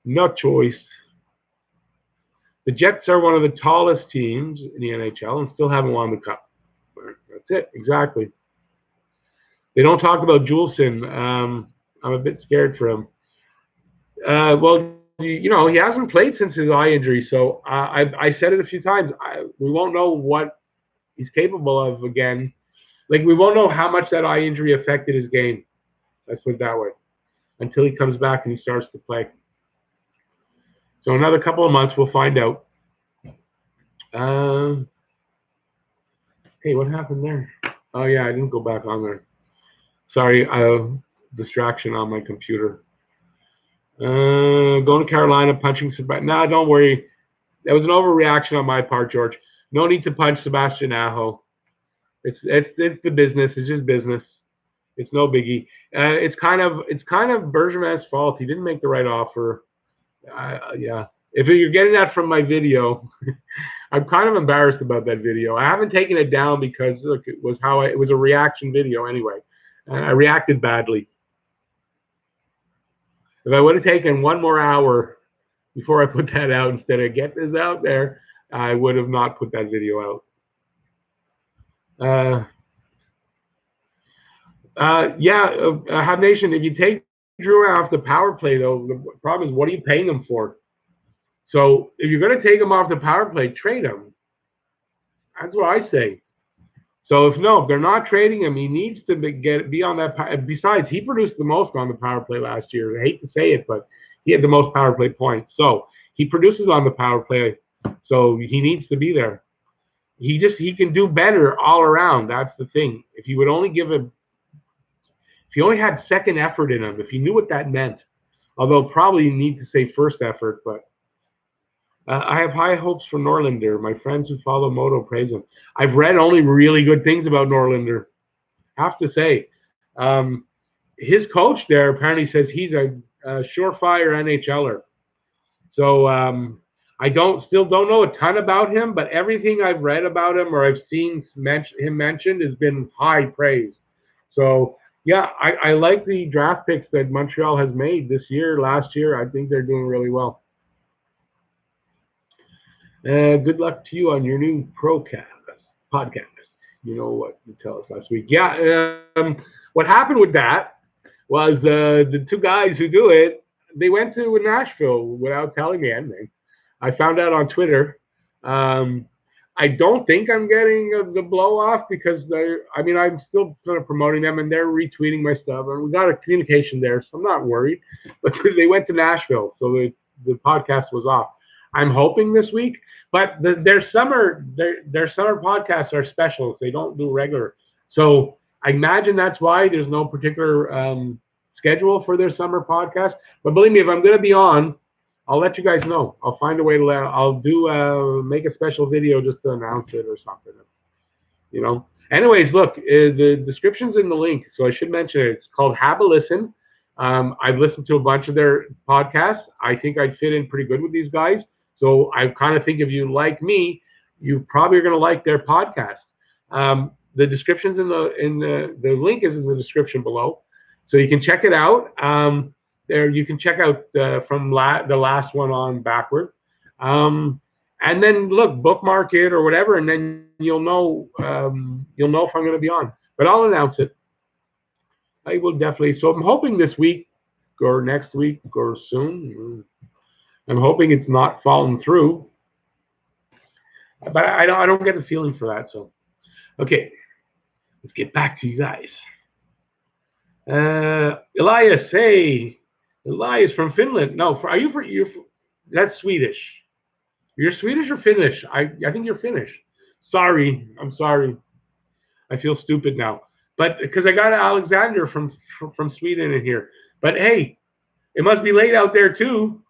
No choice. The Jets are one of the tallest teams in the NHL and still haven't won the cup. That's it, exactly. They don't talk about Juleson. I'm a bit scared for him. Well, you know, he hasn't played since his eye injury, so I said it a few times. We won't know what he's capable of again. Like, we won't know how much that eye injury affected his game. Let's put it that way. Until he comes back and he starts to play. So another couple of months, we'll find out. Hey, what happened there? Oh, yeah, I didn't go back on there. Sorry, distraction on my computer. Going to Carolina, punching Sebastian. No, don't worry. That was an overreaction on my part, George. No need to punch Sebastian Aho. It's the business. It's just business. It's no biggie. It's kind of Bergevin's fault. He didn't make the right offer. Yeah. If you're getting that from my video, I'm kind of embarrassed about that video. I haven't taken it down because look, it was a reaction video anyway. I reacted badly. If I would have taken 1 more hour before I put that out instead of get this out there, I would have not put that video out. Hab Nation, if you take Drew off the power play, though, the problem is, what are you paying him for? So if you're going to take him off the power play, trade him. That's what I say. So if they're not trading him, he needs to be on that. Besides, he produced the most on the power play last year. I hate to say it, but he had the most power play points. So he produces on the power play. So he needs to be there. He can do better all around. That's the thing. If he would only if he only had second effort in him, if he knew what that meant, although probably you need to say first effort, but I have high hopes for Norlinder. My friends who follow Moto praise him. I've read only really good things about Norlinder. Have to say. His coach there apparently says he's a surefire NHLer. So I still don't know a ton about him, but everything I've read about him or I've seen him mentioned has been high praise. So yeah, I like the draft picks that Montreal has made this year, last year. I think they're doing really well. Good luck to you on your new podcast. You know what you tell us last week. Yeah, what happened with that was the 2 guys who do it, they went to Nashville without telling me anything. I found out on Twitter. I don't think I'm getting the blow off because I'm still kind of promoting them and they're retweeting my stuff and we got a communication there, so I'm not worried. But they went to Nashville, so the podcast was off. I'm hoping this week, but their summer podcasts are specials. They don't do regular, so I imagine that's why there's no particular schedule for their summer podcast. But believe me, if I'm going to be on, I'll let you guys know. I'll find a way to I'll do make a special video just to announce it or something. You know. Anyways, look, the description's in the link, so I should mention it. It's called Have a Listen. I've listened to a bunch of their podcasts. I think I'd fit in pretty good with these guys. So I kind of think if you like me, you probably are going to like their podcast. The description's the link is in the description below, so you can check it out. There you can check out from the last one on backward, and then look, bookmark it or whatever, and then you'll know if I'm going to be on. But I'll announce it. I will definitely. So I'm hoping this week or next week or soon. I'm hoping it's not fallen through, but I don't get the feeling for that. So, okay, let's get back to you guys. Elias, hey, Elias from Finland. No, are you for you? That's Swedish. You're Swedish or Finnish? I think you're Finnish. Sorry, I'm sorry. I feel stupid now, but because I got Alexander from Sweden in here. But hey, it must be late out there too.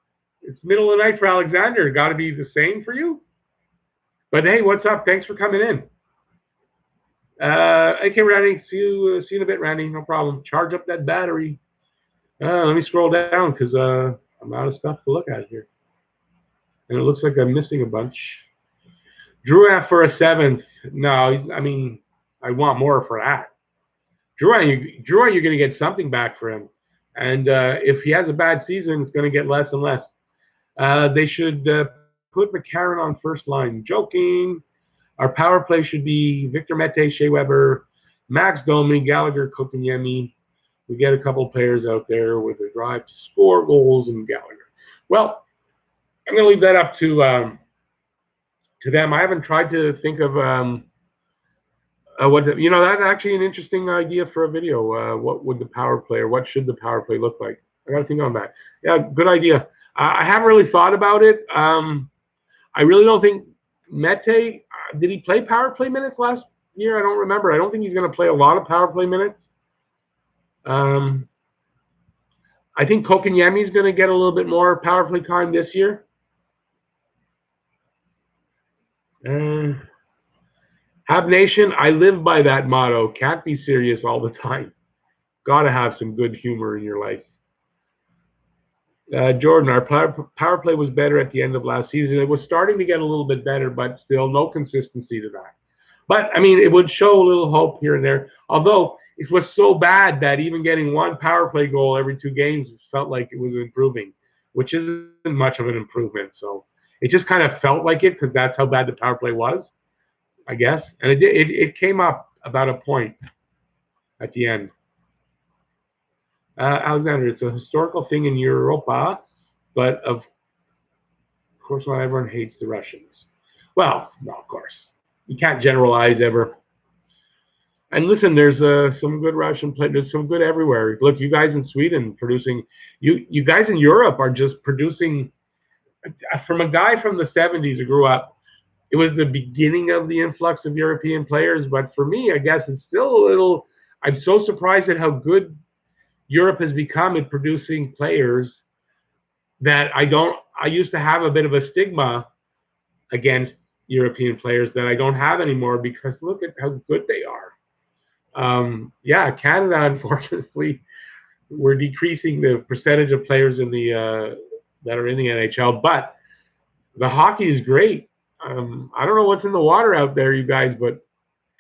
It's middle of the night for Alexander. Got to be the same for you. But hey, what's up? Thanks for coming in. Okay, Randy. See you in a bit, Randy. No problem. Charge up that battery. Let me scroll down because I'm out of stuff to look at here. And it looks like I'm missing a bunch. Drouin for a 7th. No, I mean, I want more for that. Drouin, you're going to get something back for him. And if he has a bad season, it's going to get less and less. They should put McCarron on first line. Joking. Our power play should be Victor Mete, Shea Weber, Max Domi, Gallagher, Kotkaniemi. We get a couple players out there with a drive to score goals and Gallagher. Well, I'm going to leave that up to them. I haven't tried to think of that's actually an interesting idea for a video. What would the power play or what should the power play look like? I got to think on that. Yeah, good idea. I haven't really thought about it. I really don't think Mete, did he play power play minutes last year? I don't remember. I don't think he's going to play a lot of power play minutes. I think Kotkaniemi is going to get a little bit more power play time this year. Hab Nation, I live by that motto. Can't be serious all the time. Got to have some good humor in your life. Jordan, our power play was better at the end of last season. It was starting to get a little bit better, but still no consistency to that. But, I mean, it would show a little hope here and there. Although it was so bad that even getting one power play goal every 2 games felt like it was improving, which isn't much of an improvement. So it just kind of felt like it because that's how bad the power play was, I guess. And it came up about a point at the end. Alexander, it's a historical thing in Europa, but of course not everyone hates the Russians. Well, no, of course. You can't generalize ever. And listen, there's some good Russian players. There's some good everywhere. Look, you guys in Sweden producing. You guys in Europe are just producing. From a guy from the 70s who grew up, it was the beginning of the influx of European players. But for me, I guess it's still a little. I'm so surprised at how good Europe has become at producing players that I used to have a bit of a stigma against European players that I don't have anymore because look at how good they are. Canada, unfortunately, we're decreasing the percentage of players in the that are in the NHL, but the hockey is great. I don't know what's in the water out there, you guys, but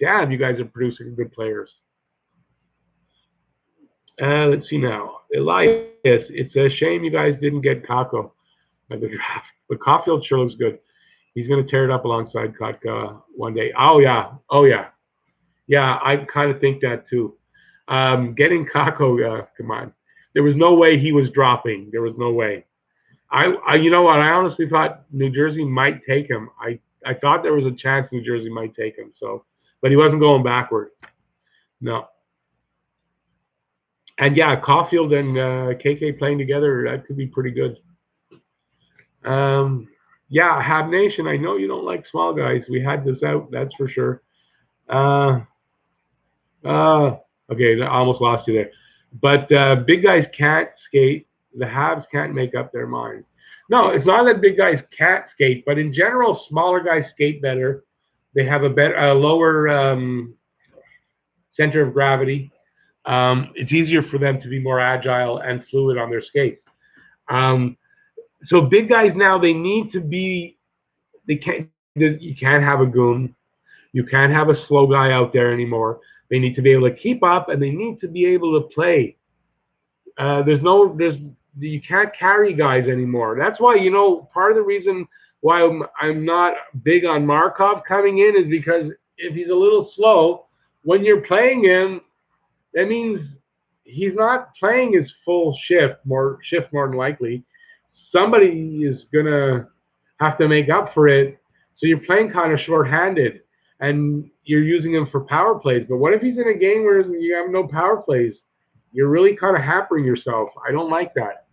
damn, you guys are producing good players. Let's see now. Elias, it's a shame you guys didn't get Kakko at the draft. But Caulfield sure looks good. He's going to tear it up alongside Kotka one day. Oh, yeah. Yeah, I kind of think that too. Getting Kakko, come on. There was no way he was dropping. There was no way. You know what? I honestly thought New Jersey might take him. I thought there was a chance New Jersey might take him. But he wasn't going backward. No. And yeah, Caulfield and KK playing together, that could be pretty good. Hab Nation, I know you don't like small guys. We had this out, that's for sure. Okay, I almost lost you there. But big guys can't skate. The Habs can't make up their mind. No, it's not that big guys can't skate, but in general, smaller guys skate better. They have a lower center of gravity. It's easier for them to be more agile and fluid on their skates. Um, so big guys now, they need to be. They can't. You can't have a goon. You can't have a slow guy out there anymore. They need to be able to keep up, and they need to be able to play. There's you can't carry guys anymore. That's why, part of the reason why I'm not big on Markov coming in is because if he's a little slow, when you're playing him, that means he's not playing his full shift more than likely. Somebody is gonna have to make up for it. So you're playing kind of short-handed, and you're using him for power plays. But what if he's in a game where you have no power plays? You're really kind of hampering yourself. I don't like that.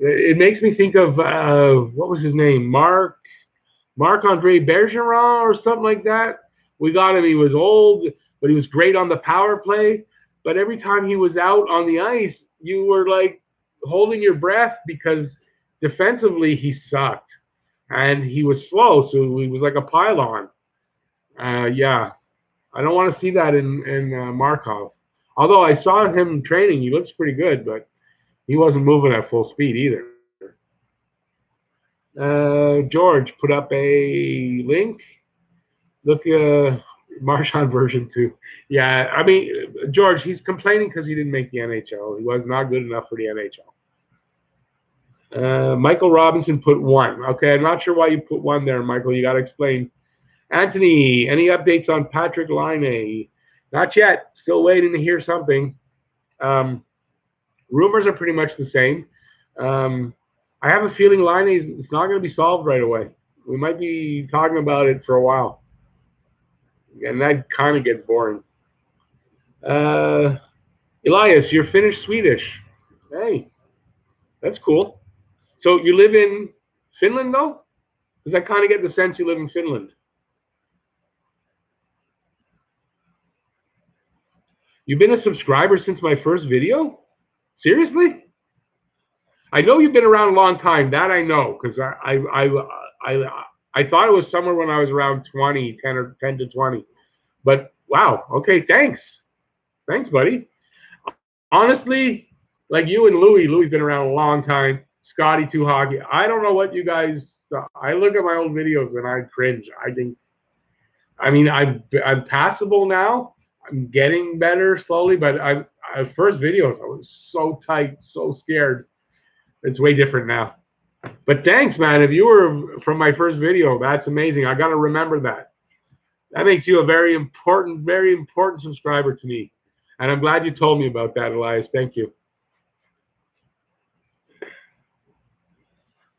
It makes me think of what was his name, Marc-Andre Bergeron or something like that. We got him. He was old, but he was great on the power play. But every time he was out on the ice, you were like holding your breath because defensively he sucked and he was slow, so he was like a pylon. Yeah, I don't want to see that in Markov. Although I saw him training, he looks pretty good, but he wasn't moving at full speed either. George put up a link. Look, Marchand version 2. Yeah, I mean, George, he's complaining because he didn't make the NHL. He was not good enough for the NHL. Michael Robinson put 1. Okay, I'm not sure why you put 1 there, Michael. You got to explain. Anthony, any updates on Patrick Laine? Not yet. Still waiting to hear something. Rumors are pretty much the same. I have a feeling Laine is not going to be solved right away. We might be talking about it for a while. And that kind of gets boring. Elias, you're Finnish Swedish. Hey, that's cool. So you live in Finland, though? Because I kind of get the sense you live in Finland. You've been a subscriber since my first video? Seriously? I know you've been around a long time. That I know, because I thought it was somewhere when I was around 20, 10 or 10 to 20. But wow, okay, thanks. Thanks, buddy. Honestly, like you and Louie's been around a long time. Scotty Two Hockey. I don't know what you guys. I look at my old videos and I cringe. I mean, I'm passable now. I'm getting better slowly, but first videos I was so tight, so scared. It's way different now. But thanks, man. If you were from my first video, that's amazing. I got to remember that. That makes you a very important subscriber to me. And I'm glad you told me about that, Elias. Thank you.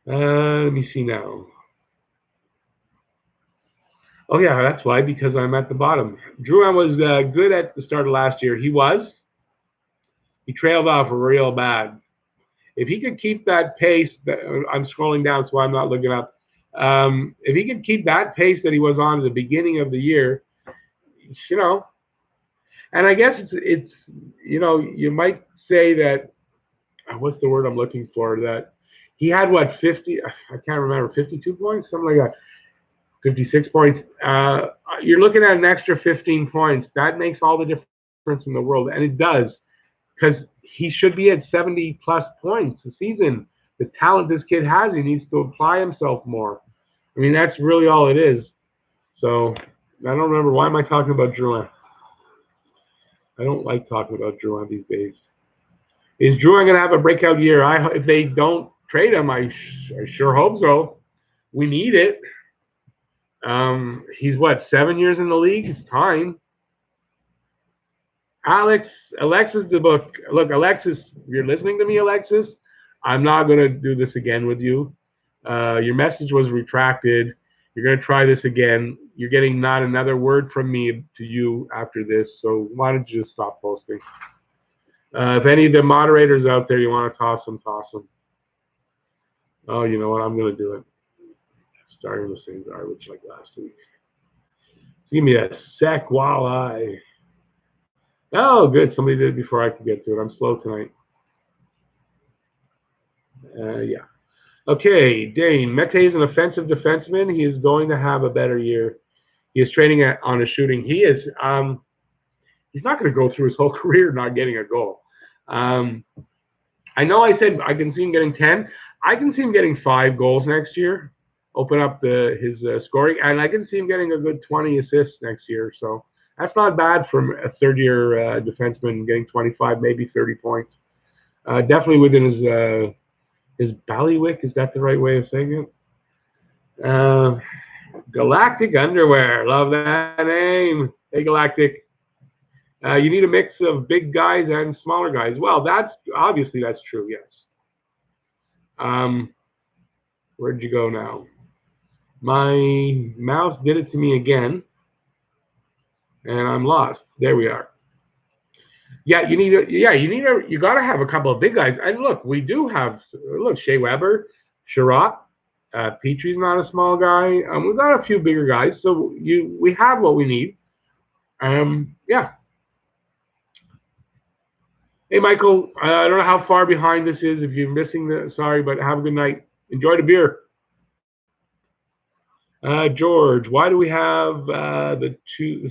Let me see now. Oh, yeah, that's why, because I'm at the bottom. Drouin was good at the start of last year. He was. He trailed off real bad. If he could keep that pace, I'm scrolling down, so I'm not looking up. If he could keep that pace that he was on at the beginning of the year, and I guess it's you might say that, what's the word I'm looking for, that he had, what, 50, I can't remember, 52 points, something like that, 56 points. You're looking at an extra 15 points. That makes all the difference in the world, and it does, because he should be at 70-plus points a season. The talent this kid has, he needs to apply himself more. I mean, that's really all it is. So, I don't remember. Why am I talking about Drouin? I don't like talking about Drouin these days. Is Drouin going to have a breakout year? If they don't trade him, I sure hope so. We need it. He's, what, 7 years in the league? It's time. Alexis the book. Look, Alexis, if you're listening to me, Alexis, I'm not going to do this again with you. Your message was retracted. You're going to try this again. You're getting not another word from me to you after this, so why don't you just stop posting? If any of the moderators out there, you want to toss them, toss them. Oh, you know what? I'm going to do it. Starting the same garbage like last week. Give me a sec while I Oh, good. Somebody did it before I could get to it. I'm slow tonight. Yeah. Okay, Dane. Mete is an offensive defenseman. He is going to have a better year. He is training on his shooting. He is. He's not going to go through his whole career not getting a goal. Um, I know I said I can see him getting 10. I can see him getting 5 goals next year. Open up his scoring, and I can see him getting a good 20 assists next year. So that's not bad from a third-year defenseman getting 25, maybe 30 points. Definitely within his ballywick. Is that the right way of saying it? Galactic Underwear. Love that name. Hey, Galactic. You need a mix of big guys and smaller guys. Well, that's obviously that's true. Yes. Um, where'd you go now? My mouse did it to me again, and I'm lost. There we are. Yeah, you got to have a couple of big guys. And look, we do have Shea Weber, Sherratt, Petrie's not a small guy. We've got a few bigger guys, so we have what we need. Yeah. Hey, Michael, I don't know how far behind this is. If you're missing sorry, but have a good night. Enjoy the beer. George, why do we have the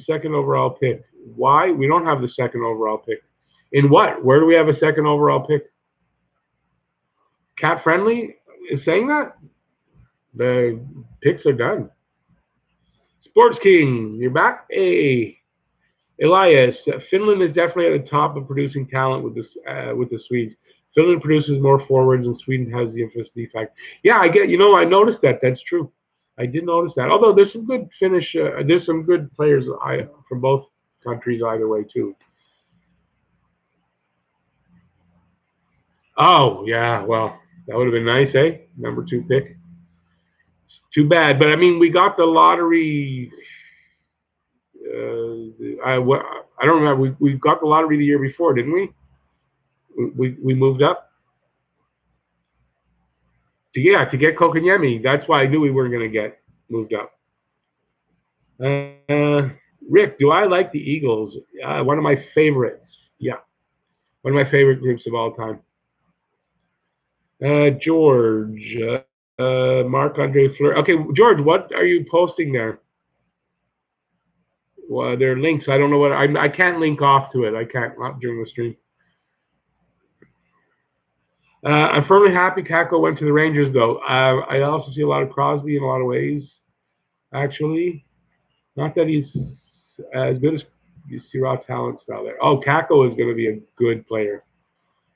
second overall pick? Why we don't have the second overall pick? In what? Where do we have a second overall pick? Cat friendly is saying that the picks are done. Sports King, you're back. Hey, Elias, Finland is definitely at the top of producing talent with the Swedes. Finland produces more forwards, and Sweden has the infamous defect. Yeah, I get. I noticed that. That's true. I did notice that. Although there's some good Finnish, there's some good players from both countries either way too. Oh yeah, well that would have been nice, eh? Number 2 pick. Too bad, but I mean we got the lottery. I don't remember. We got the lottery the year before, didn't we? We moved up. To get Kokanyemi. That's why I knew we weren't going to get moved up. Rick, do I like the Eagles? One of my favorites. Yeah, one of my favorite groups of all time. George, Marc-Andre Fleur. Okay, George, what are you posting there? Well, there are links. I don't know what I can't link off to it. I can't not during the stream. I'm firmly happy Kako went to the Rangers, though. I also see a lot of Crosby in a lot of ways, actually. Not that he's as good as you see raw talent style there. Oh, Kako is going to be a good player.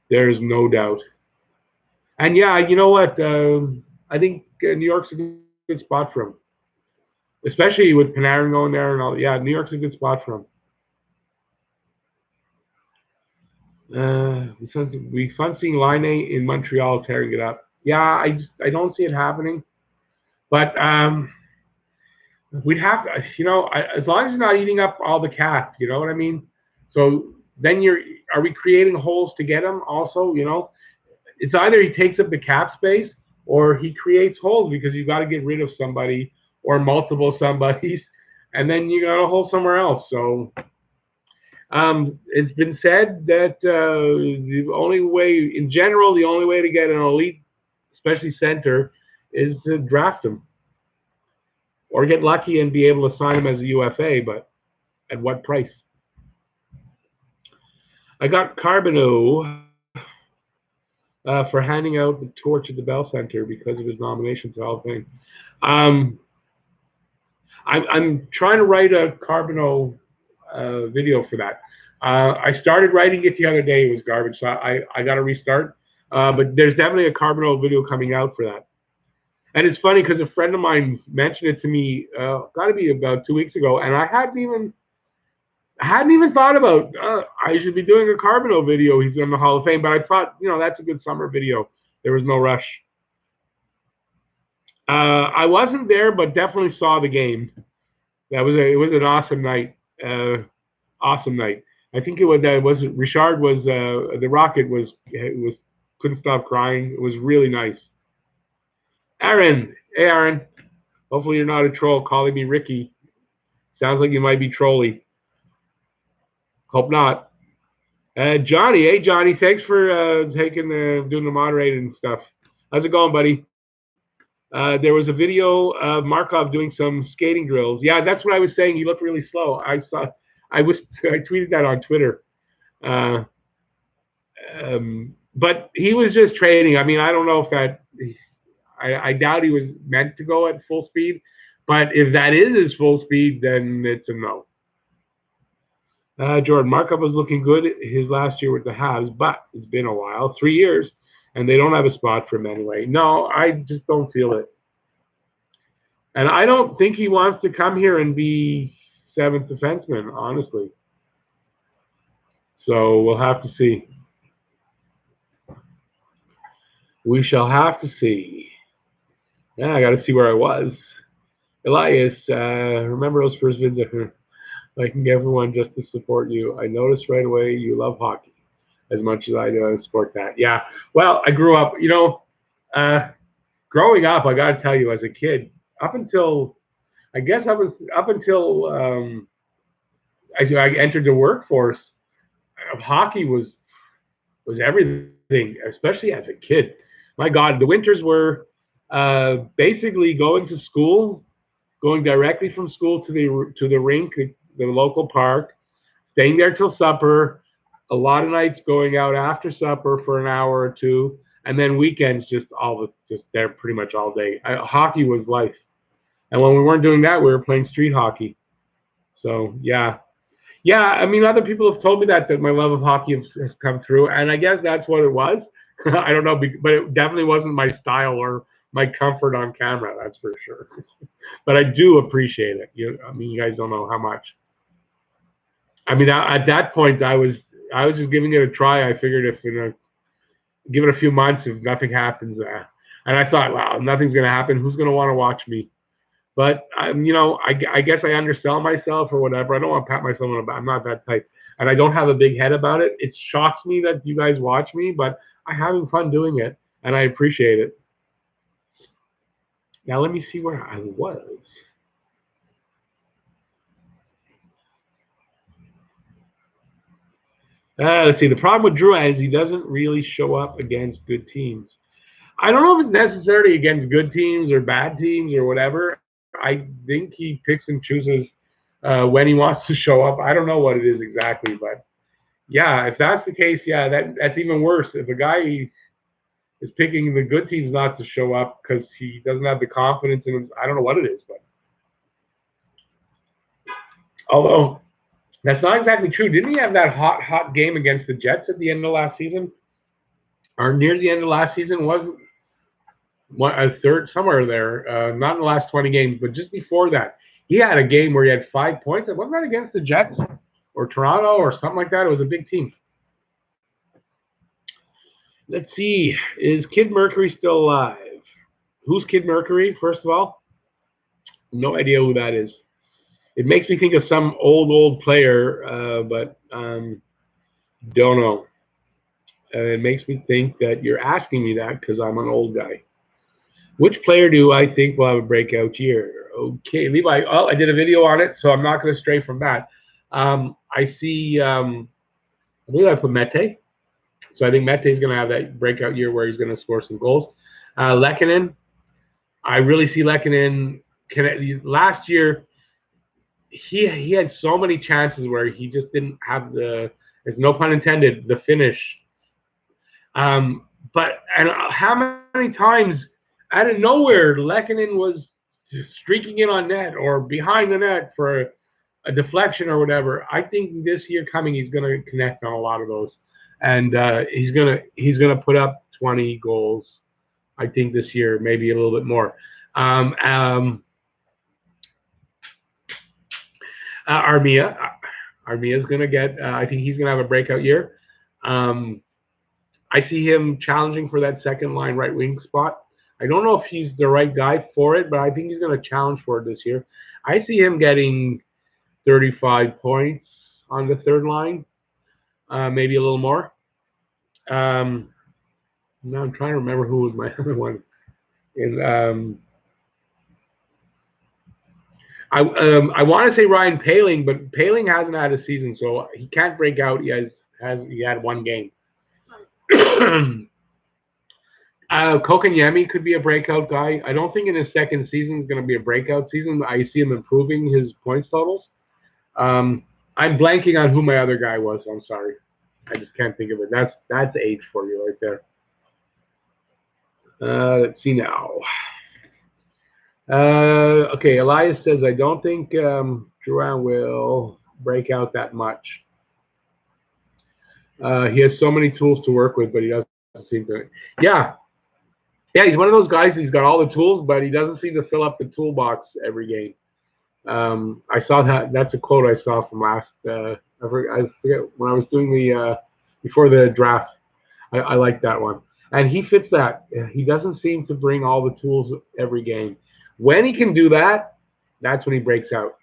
There's no doubt. And yeah, you know what? I think New York's a good spot for him, especially with Panarin going there and all. Yeah, New York's a good spot for him. We fun seeing Line in Montreal tearing it up. Yeah, I don't see it happening, but we'd have to, as long as you're not eating up all the cap, you know what I mean. So then are we creating holes to get him? Also, it's either he takes up the cap space or he creates holes because you got to get rid of somebody or multiple somebodies, and then you got a hole somewhere else. So. It's been said that the only way, in general, the only way to get an elite, especially center, is to draft him or get lucky and be able to sign him as a UFA. But at what price? I got Carbonneau for handing out the torch at the Bell Center because of his nomination to Hall of Fame. I'm trying to write a Carbonneau video for that. I started writing it the other day. It was garbage, so I got to restart. But there's definitely a Carbonneau video coming out for that. And it's funny because a friend of mine mentioned it to me, got to be about 2 weeks ago, and I hadn't even thought about I should be doing a Carbonneau video. He's in the Hall of Fame, but I thought that's a good summer video. There was no rush. I wasn't there, but definitely saw the game. It was an awesome night. Awesome night. I think it was Richard was the Rocket was couldn't stop crying. It was really nice. Aaron, hey Aaron. Hopefully you're not a troll calling me Ricky. Sounds like you might be trolly. Hope not. Johnny, hey Johnny, thanks for doing the moderating and stuff. How's it going, buddy? There was a video of Markov doing some skating drills. Yeah, that's what I was saying. He looked really slow. I tweeted that on Twitter. Uh, but he was just training. I mean, I don't know if that. I doubt he was meant to go at full speed. But if that is his full speed, then it's a no. Jordan Markov was looking good his last year with the Habs, but it's been a while, 3 years, and they don't have a spot for him anyway. No, I just don't feel it. And I don't think he wants to come here and be seventh defenseman, honestly. So we'll have to see. We shall have to see. Yeah, I got to see where I was. Elias, remember those first visits? Liking everyone just to support you. I noticed right away you love hockey as much as I do. I support that. Yeah. Well, I grew up, growing up, I got to tell you, as a kid, up until I guess I was up until I entered the workforce, hockey was everything, especially as a kid. My God, the winters were basically going to school, going directly from school to the rink, the local park, staying there till supper. A lot of nights going out after supper for an hour or two, and then weekends just there pretty much all day. Hockey was life, and when we weren't doing that, we were playing street hockey. So yeah, yeah. I mean, other people have told me that my love of hockey has come through, and I guess that's what it was. I don't know, but it definitely wasn't my style or my comfort on camera. That's for sure. But I do appreciate it. I mean, you guys don't know how much. I mean, at that point, I was just giving it a try. I figured if give it a few months, if nothing happens, and I thought, wow, nothing's going to happen. Who's going to want to watch me? But I guess I undersell myself or whatever. I don't want to pat myself on the back. I'm not that type, and I don't have a big head about it. It shocks me that you guys watch me, but I'm having fun doing it, and I appreciate it. Now let me see where I was. Let's see. The problem with Drew is he doesn't really show up against good teams. I don't know if it's necessarily against good teams or bad teams or whatever. I think he picks and chooses when he wants to show up. I don't know what it is exactly, but yeah, if that's the case, yeah, that's even worse. If a guy is picking the good teams not to show up because he doesn't have the confidence in him, I don't know what it is, but although that's not exactly true. Didn't he have that hot game against the Jets at the end of last season? Or near the end of last season? Wasn't a third somewhere there, not in the last 20 games, but just before that, he had a game where he had 5 points. Wasn't that against the Jets or Toronto or something like that? It was a big team. Let's see. Is Kid Mercury still alive? Who's Kid Mercury, first of all? No idea who that is. It makes me think of some old player, but don't know. It makes me think that you're asking me that because I'm an old guy. Which player do I think will have a breakout year? Okay, Levi. Oh, I did a video on it, so I'm not going to stray from that. I see. I believe I put Mete. So I think Mete is going to have that breakout year where he's going to score some goals. Lehkonen. I really see Lehkonen. Last year, he had so many chances where he just didn't have there's no pun intended, the finish. But how many times out of nowhere, Lehkonen was streaking in on net or behind the net for a deflection or whatever. I think this year coming, he's going to connect on a lot of those, and he's gonna put up 20 goals. I think this year, maybe a little bit more. Armia is going to get. I think he's going to have a breakout year. I see him challenging for that second line right wing spot. I don't know if he's the right guy for it, but I think he's going to challenge for it this year. I see him getting 35 points on the third line, maybe a little more. Now I'm trying to remember who was my other one. I want to say Ryan Poehling, but Poehling hasn't had a season, so he can't break out. He has He had one game. Kokanyemi could be a breakout guy. I don't think in his second season is going to be a breakout season. I see him improving his points totals. I'm blanking on who my other guy was. I'm sorry. I just can't think of it. That's age for you right there. Let's see now. Okay, Elias says, I don't think Drouin will break out that much. He has so many tools to work with, but he doesn't seem to. Yeah, he's one of those guys. He's got all the tools, but he doesn't seem to fill up the toolbox every game. I saw that. That's a quote I saw from last. I forget when I was doing the before the draft. I like that one, and he fits that. He doesn't seem to bring all the tools every game. When he can do that, that's when he breaks out.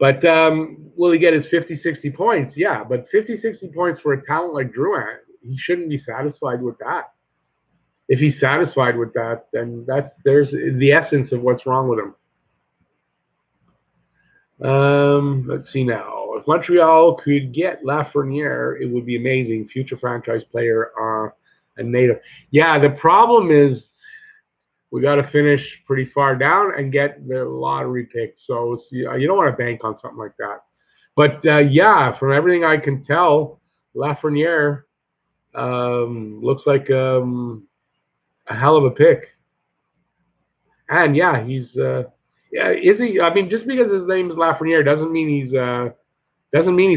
But will he get his 50, 60 points? Yeah, but 50, 60 points for a talent like Drouin, he shouldn't be satisfied with that. If he's satisfied with that, then there's the essence of what's wrong with him. Let's see now. If Montreal could get Lafreniere, it would be amazing. Future franchise player, a native. Yeah, the problem is we got to finish pretty far down and get the lottery pick. So you don't want to bank on something like that. But yeah, from everything I can tell, Lafreniere looks like a hell of a pick. And yeah, he's is he? I mean, just because his name is Lafreniere doesn't mean he's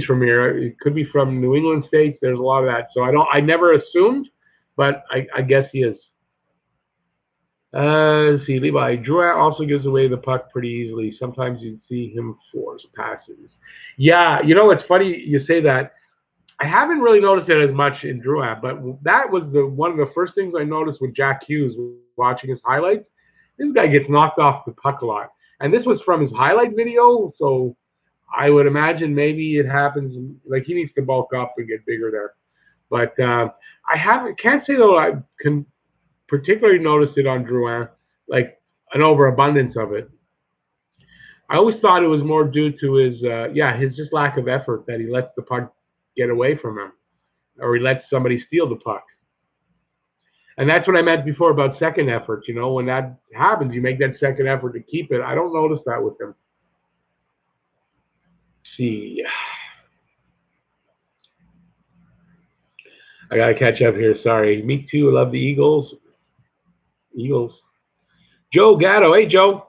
from here. It could be from New England states. There's a lot of that. So I never assumed, but I guess he is. Let's see, Levi. Drouin also gives away the puck pretty easily. Sometimes you see him force passes. Yeah, it's funny you say that. I haven't really noticed it as much in Drouin, but that was one of the first things I noticed with Jack Hughes watching his highlights. This guy gets knocked off the puck a lot. And this was from his highlight video, so I would imagine maybe it happens, like he needs to bulk up and get bigger there. But can't say though I can particularly notice it on Drouin, like an overabundance of it. I always thought it was more due to his just lack of effort, that he lets the puck get away from him, or he lets somebody steal the puck. And that's what I meant before about second effort. When that happens, you make that second effort to keep it. I don't notice that with him. Let's see. I got to catch up here. Sorry. Me too. I love the Eagles. Joe Gatto. Hey, Joe.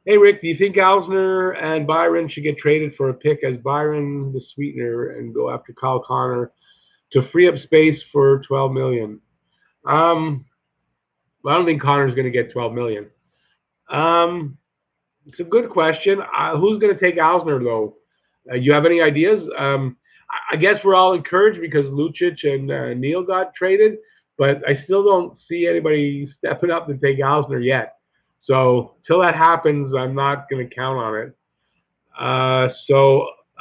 Hey, Rick. Do you think Alzner and Byron should get traded for a pick as Byron the sweetener and go after Kyle Connor to free up space for $12 million? I don't think Connor's going to get $12 million. It's a good question. Who's going to take Alzner, though? You have any ideas? I guess we're all encouraged because Lucic and Neal got traded, but I still don't see anybody stepping up to take Alzner yet. So till that happens, I'm not going to count on it.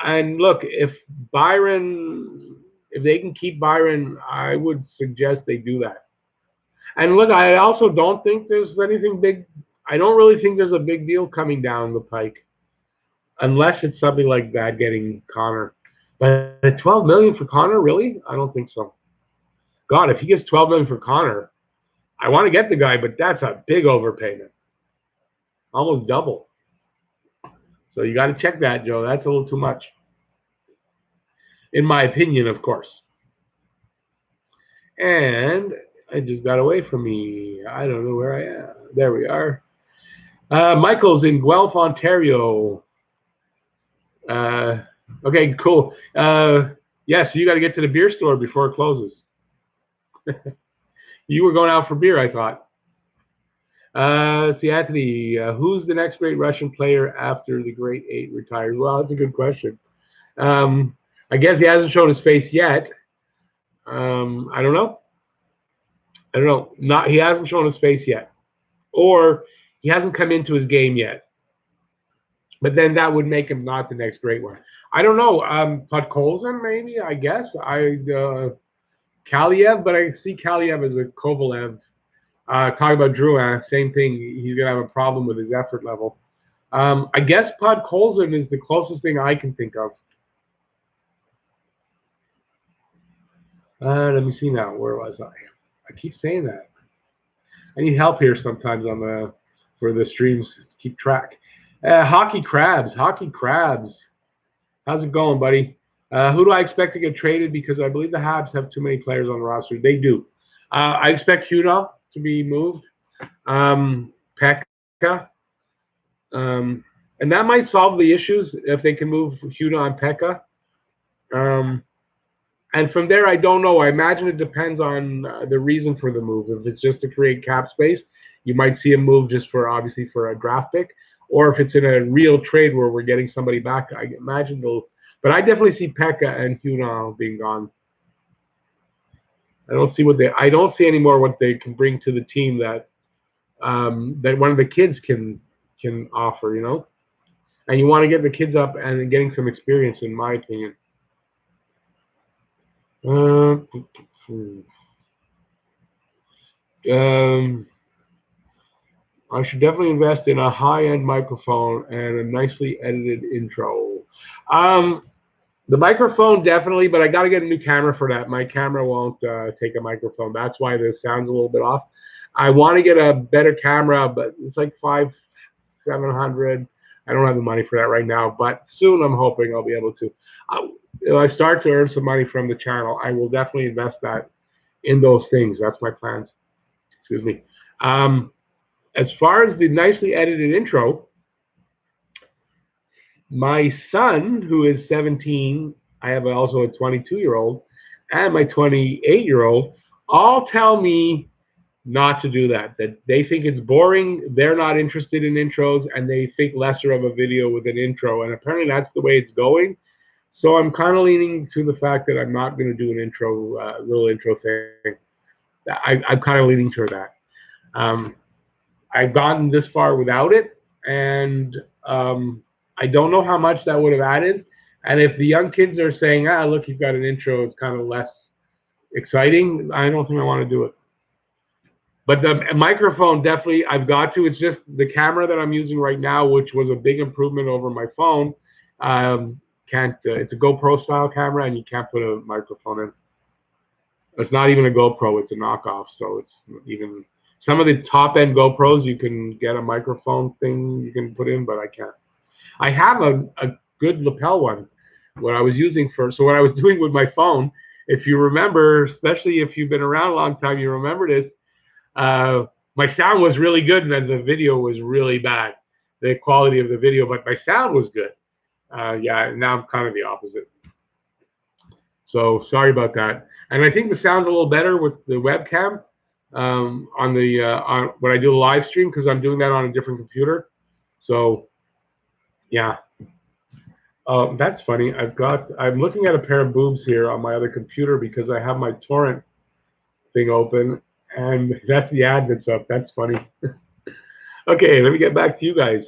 And look, if they can keep Byron, I would suggest they do that. And look, I also don't think there's anything big. I don't really think there's a big deal coming down the pike, unless it's something like that getting Connor. But at $12 million for Connor, really? I don't think so. God, if he gets $12 million for Connor, I want to get the guy, but that's a big overpayment, almost double. So you got to check that, Joe. That's a little too much, in my opinion, of course. And it just got away from me. I don't know where I am. There we are. Michael's in Guelph, Ontario. Okay, cool. So you got to get to the beer store before it closes. You were going out for beer, I thought. See, Anthony, who's the next great Russian player after the Great Eight retires? Well, that's a good question. I guess he hasn't shown his face yet. I don't know. He hasn't shown his face yet, or he hasn't come into his game yet. But then that would make him not the next great one. I don't know. Podkolzin, maybe. I guess Kaliev, but I see Kaliev as a Kovalev. Talking about Drouin, same thing. He's gonna have a problem with his effort level. I guess Podkolzin is the closest thing I can think of. Let me see now. Where was I? I keep saying that. I need help here sometimes on the for the streams to keep track. Hockey Crabs. Hockey Crabs. How's it going, buddy? Who do I expect to get traded? Because I believe the Habs have too many players on the roster. They do. I expect Huda to be moved. Pekka. And that might solve the issues if they can move Huda and Pekka. And from there, I don't know. I imagine it depends on the reason for the move. If it's just to create cap space, you might see a move just for obviously for a draft pick, or if it's in a real trade where we're getting somebody back. I imagine they'll. But I definitely see Pekka and Huda being gone. I don't see what they. I don't see anymore what they can bring to the team that that one of the kids can offer. You know, and you want to get the kids up and getting some experience, in my opinion. Um, I should definitely invest in a high-end microphone and a nicely edited intro. Um, the microphone definitely, but I got to get a new camera for that. My camera won't take a microphone. That's why the sound's a little bit off. I want to get a better camera, but it's like 700. I don't have the money for that right now, but soon I'm hoping I'll be able to. If I start to earn some money from the channel, I will definitely invest that in those things. That's my plans. Excuse me. As far as the nicely edited intro, my son, who is 17, I have also a 22-year-old, and my 28-year-old, all tell me not to do that. That they think it's boring, they're not interested in intros, and they think lesser of a video with an intro. And apparently that's the way it's going. So I'm kind of leaning to the fact that I'm not going to do an intro, little intro thing. I'm kind of leaning toward that. I've gotten this far without it, and I don't know how much that would have added. And if the young kids are saying, look, you've got an intro, it's kind of less exciting, I don't think I want to do it. But the microphone, definitely, I've got to. It's just the camera that I'm using right now, which was a big improvement over my phone. Can't. It's a GoPro style camera, and you can't put a microphone in. It's not even a GoPro; it's a knockoff. So it's even some of the top end GoPros you can get a microphone thing you can put in, but I can't. I have a good lapel one. What I was using for so what I was doing with my phone, if you remember, especially if you've been around a long time, you remember this. My sound was really good, and then the video was really bad. The quality of the video, but my sound was good. Yeah, now I'm kind of the opposite. So sorry about that. And I think the sound's a little better with the webcam on the on when I do a live stream because I'm doing that on a different computer. So yeah, that's funny. I'm looking at a pair of boobs here on my other computer because I have my torrent thing open, and that's the ad that's up. That's funny. Okay, let me get back to you guys.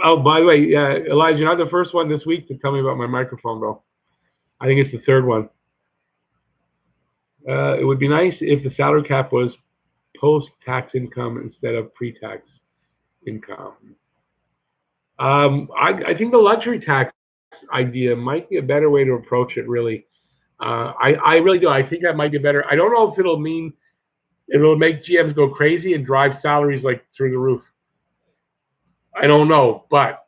Oh, by the way, Elijah, you're not the first one this week to tell me about my microphone, though. I think it's the third one. It would be nice if the salary cap was post-tax income instead of pre-tax income. I think the luxury tax idea might be a better way to approach it, really. I really do. I think that might be better. I don't know if it'll make GMs go crazy and drive salaries like through the roof. I don't know, but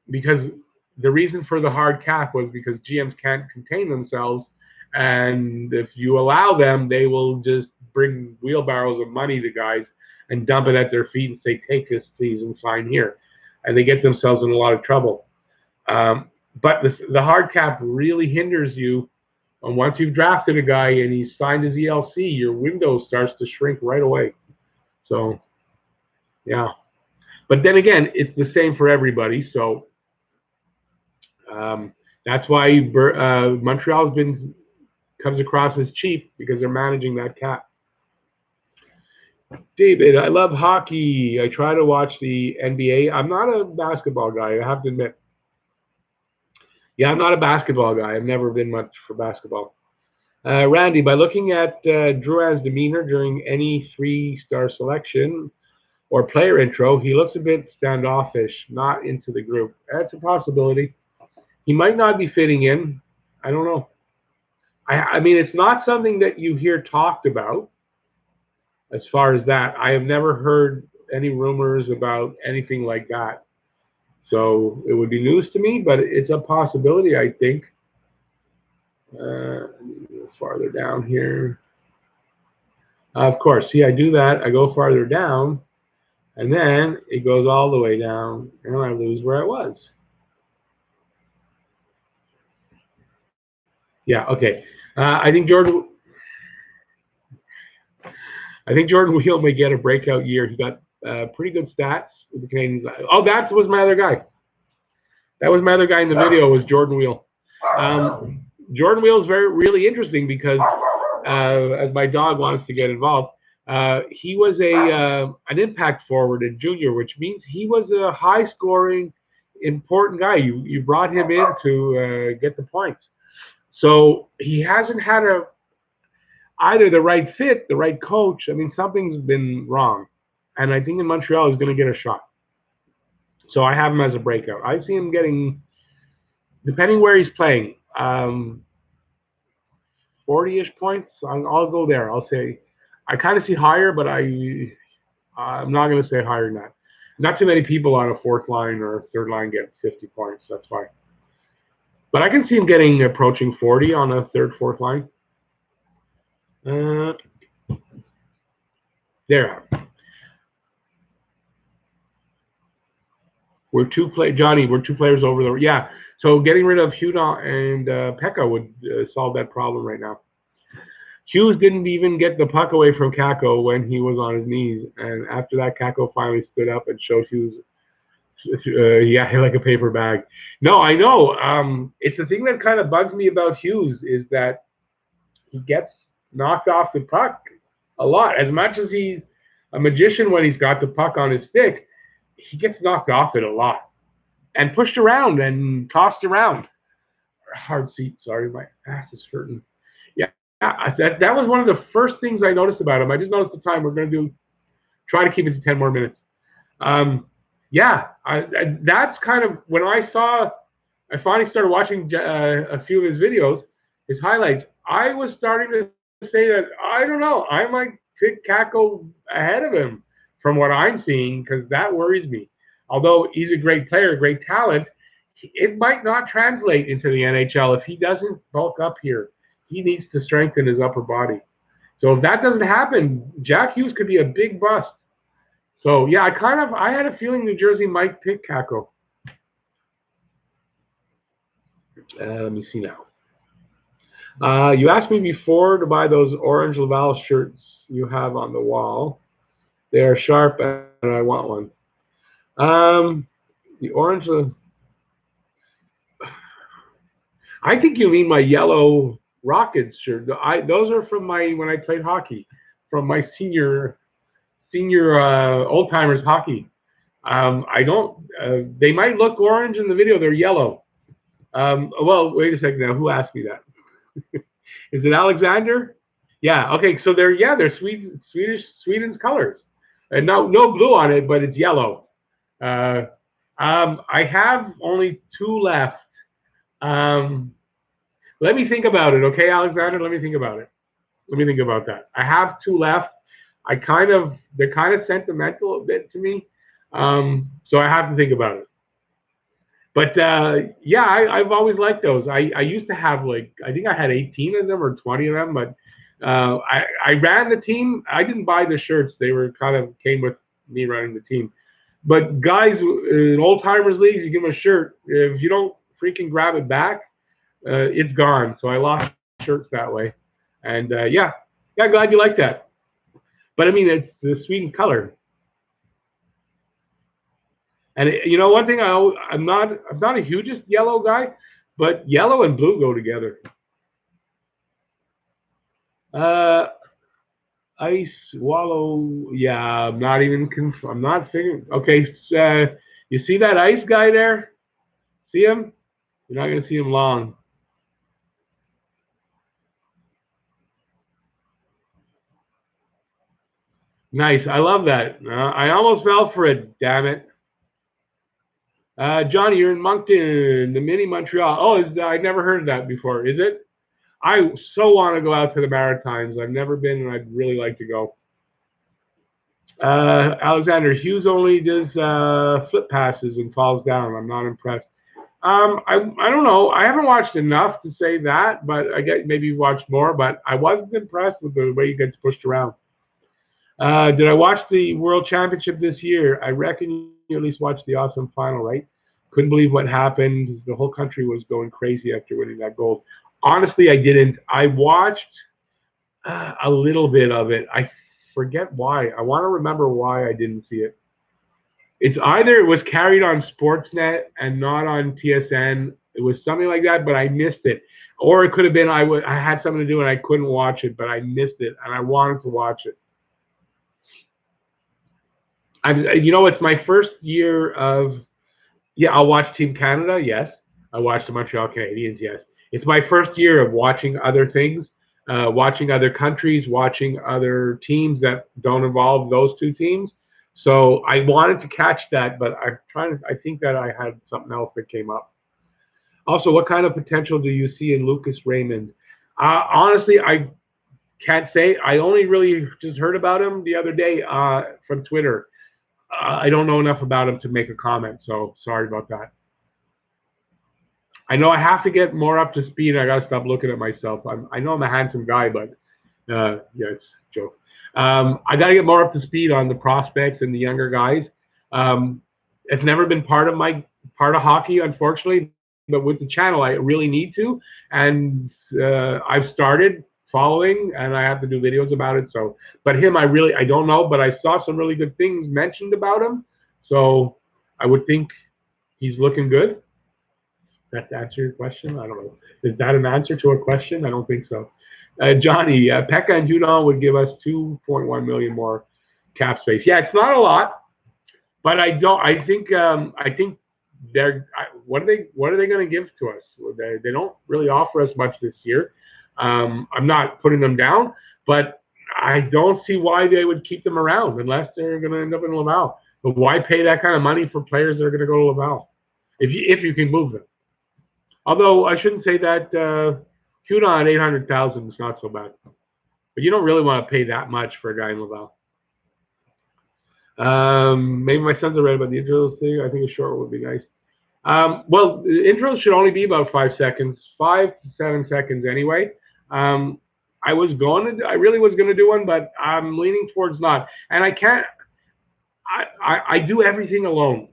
because the reason for the hard cap was because GMs can't contain themselves, and if you allow them, they will just bring wheelbarrows of money to guys and dump it at their feet and say, "Take this, please, and sign here," and they get themselves in a lot of trouble. But the hard cap really hinders you. And once you've drafted a guy and he's signed his ELC, your window starts to shrink right away. So, yeah. But then again, it's the same for everybody. So that's why Montreal comes across as cheap because they're managing that cap. David, I love hockey. I try to watch the NBA. I'm not a basketball guy, I have to admit. Yeah, I'm not a basketball guy. I've never been much for basketball. Randy, by looking at Drouin's demeanor during any three-star selection or player intro, he looks a bit standoffish, not into the group. That's a possibility. He might not be fitting in. I don't know. I mean, it's not something that you hear talked about as far as that. I have never heard any rumors about anything like that. So it would be news to me, but it's a possibility, I think. Farther down here. Of course, see, I do that. I go farther down, and then it goes all the way down, and I lose where I was. Yeah, okay. I think Jordan Wheel may get a breakout year. He got pretty good stats with the Canadiens. Oh, that was my other guy. That was my other guy in the video, was Jordan Wheel. Jordan Wheel is really interesting because, as my dog wants to get involved, he was an impact forward in junior, which means he was a high-scoring, important guy. You brought him in to get the points. So he hasn't had either the right fit, the right coach. I mean, something's been wrong. And I think in Montreal he's going to get a shot. So I have him as a breakout. I see him getting, depending where he's playing, 40-ish points. I'll go there. I'll say, I kind of see higher, but I'm not going to say higher than that. Not too many people on a fourth line or a third line get 50 points. That's fine. But I can see him getting approaching 40 on a third, fourth line. There. We're two players over there. Yeah. So getting rid of Hudon and Pekka would solve that problem right now. Hughes didn't even get the puck away from Kako when he was on his knees, and after that, Kako finally stood up and showed Hughes, like a paper bag. No, I know. It's the thing that kind of bugs me about Hughes is that he gets knocked off the puck a lot. As much as he's a magician when he's got the puck on his stick, he gets knocked off it a lot and pushed around and tossed around. Hard seat. Sorry, my ass is hurting. Yeah, that was one of the first things I noticed about him. I just noticed the time. We're going to try to keep it to 10 more minutes. That's kind of when I finally started watching a few of his videos, his highlights. I was starting to say that, I don't know, I might pick Kako ahead of him from what I'm seeing, because that worries me. Although he's a great player, great talent, it might not translate into the NHL if he doesn't bulk up here. He needs to strengthen his upper body. So if that doesn't happen, Jack Hughes could be a big bust. So yeah, I had a feeling New Jersey might pick Kako. Let me see now. You asked me before to buy those orange Laval shirts you have on the wall. They are sharp, and I want one. The orange. I think you mean my yellow Rockets shirt. Those are from when I played hockey, from my senior old timers hockey. I don't. They might look orange in the video. They're yellow. Well, wait a second now. Who asked me that? Is it Alexander? Yeah. Okay. So they're Sweden's colors, and no blue on it, but it's yellow. I have only 2 left. Let me think about it, okay, Alexander? Let me think about it. Let me think about that. I have 2 left. They're kind of sentimental a bit to me, so I have to think about it. But yeah, I've always liked those. I used to have I think I had 18 of them or 20 of them, but I ran the team. I didn't buy the shirts. They were came with me running the team. But guys in old timers leagues, you give them a shirt. If you don't freaking grab it back, it's gone. So I lost shirts that way. And yeah, glad you like that. But I mean, it's the Sweden color. And one thing I'm not a hugest yellow guy, but yellow and blue go together. Ice Wallow, yeah, I'm not figuring. Okay, you see that ice guy there? See him? You're not gonna see him long. Nice, I love that. I almost fell for it. Damn it. Johnny, you're in Moncton, the mini Montreal. Oh, I've never heard of that before. Is it? I so want to go out to the Maritimes. I've never been, and I'd really like to go. Alexander Hughes only does flip passes and falls down. I'm not impressed. I don't know. I haven't watched enough to say that, but I get maybe watched more. But I wasn't impressed with the way he gets pushed around. Did I watch the World Championship this year? I reckon you at least watched the awesome final, right? Couldn't believe what happened. The whole country was going crazy after winning that gold. Honestly, I didn't. I watched a little bit of it. I forget why. I want to remember why I didn't see it. It's either it was carried on Sportsnet and not on TSN. It was something like that, but I missed it. Or it could have been I had something to do and I couldn't watch it, but I missed it and I wanted to watch it. It's my first year of, yeah, I'll watch Team Canada, yes. I watch the Montreal Canadiens, yes. It's my first year of watching other things, watching other countries, watching other teams that don't involve those two teams. So I wanted to catch that, but I think that I had something else that came up. Also, what kind of potential do you see in Lucas Raymond? Honestly, I can't say. I only really just heard about him the other day from Twitter. I don't know enough about him to make a comment, so sorry about that. I know I have to get more up to speed. I got to stop looking at myself. I know I'm a handsome guy, but yeah, it's a joke. I got to get more up to speed on the prospects and the younger guys. It's never been part of hockey, unfortunately, but with the channel, I really need to. And I've started following, and I have to do videos about it. So, but him, I don't know, but I saw some really good things mentioned about him. So I would think he's looking good. That answer your question? I don't know. Is that an answer to a question? I don't think so. Johnny, Pekka and Judon would give us 2.1 million more cap space. Yeah, it's not a lot, but I don't. I think they're. What are they going to give to us? They don't really offer us much this year. I'm not putting them down, but I don't see why they would keep them around unless they're going to end up in Laval. But why pay that kind of money for players that are going to go to Laval if you can move them? Although I shouldn't say that Hudon at 800,000 is not so bad, but you don't really want to pay that much for a guy in Laval. Maybe my sons are right about the intros thing. I think a short one would be nice. Well, the intros should only be about 5 seconds, 5 to 7 seconds anyway. I really was going to do one, but I'm leaning towards not. And I can't. I do everything alone.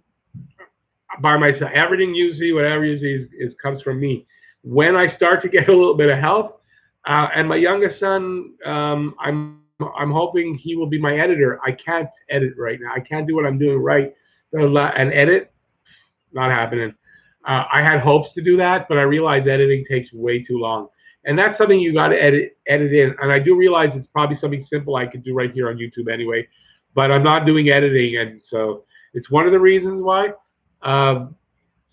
By myself, everything you see, whatever you see, comes from me. When I start to get a little bit of help, and my youngest son, I'm hoping he will be my editor. I can't edit right now. I can't do what I'm doing right and edit. Not happening. I had hopes to do that, but I realized editing takes way too long, and that's something you got to edit in. And I do realize it's probably something simple I could do right here on YouTube anyway, but I'm not doing editing, and so it's one of the reasons why.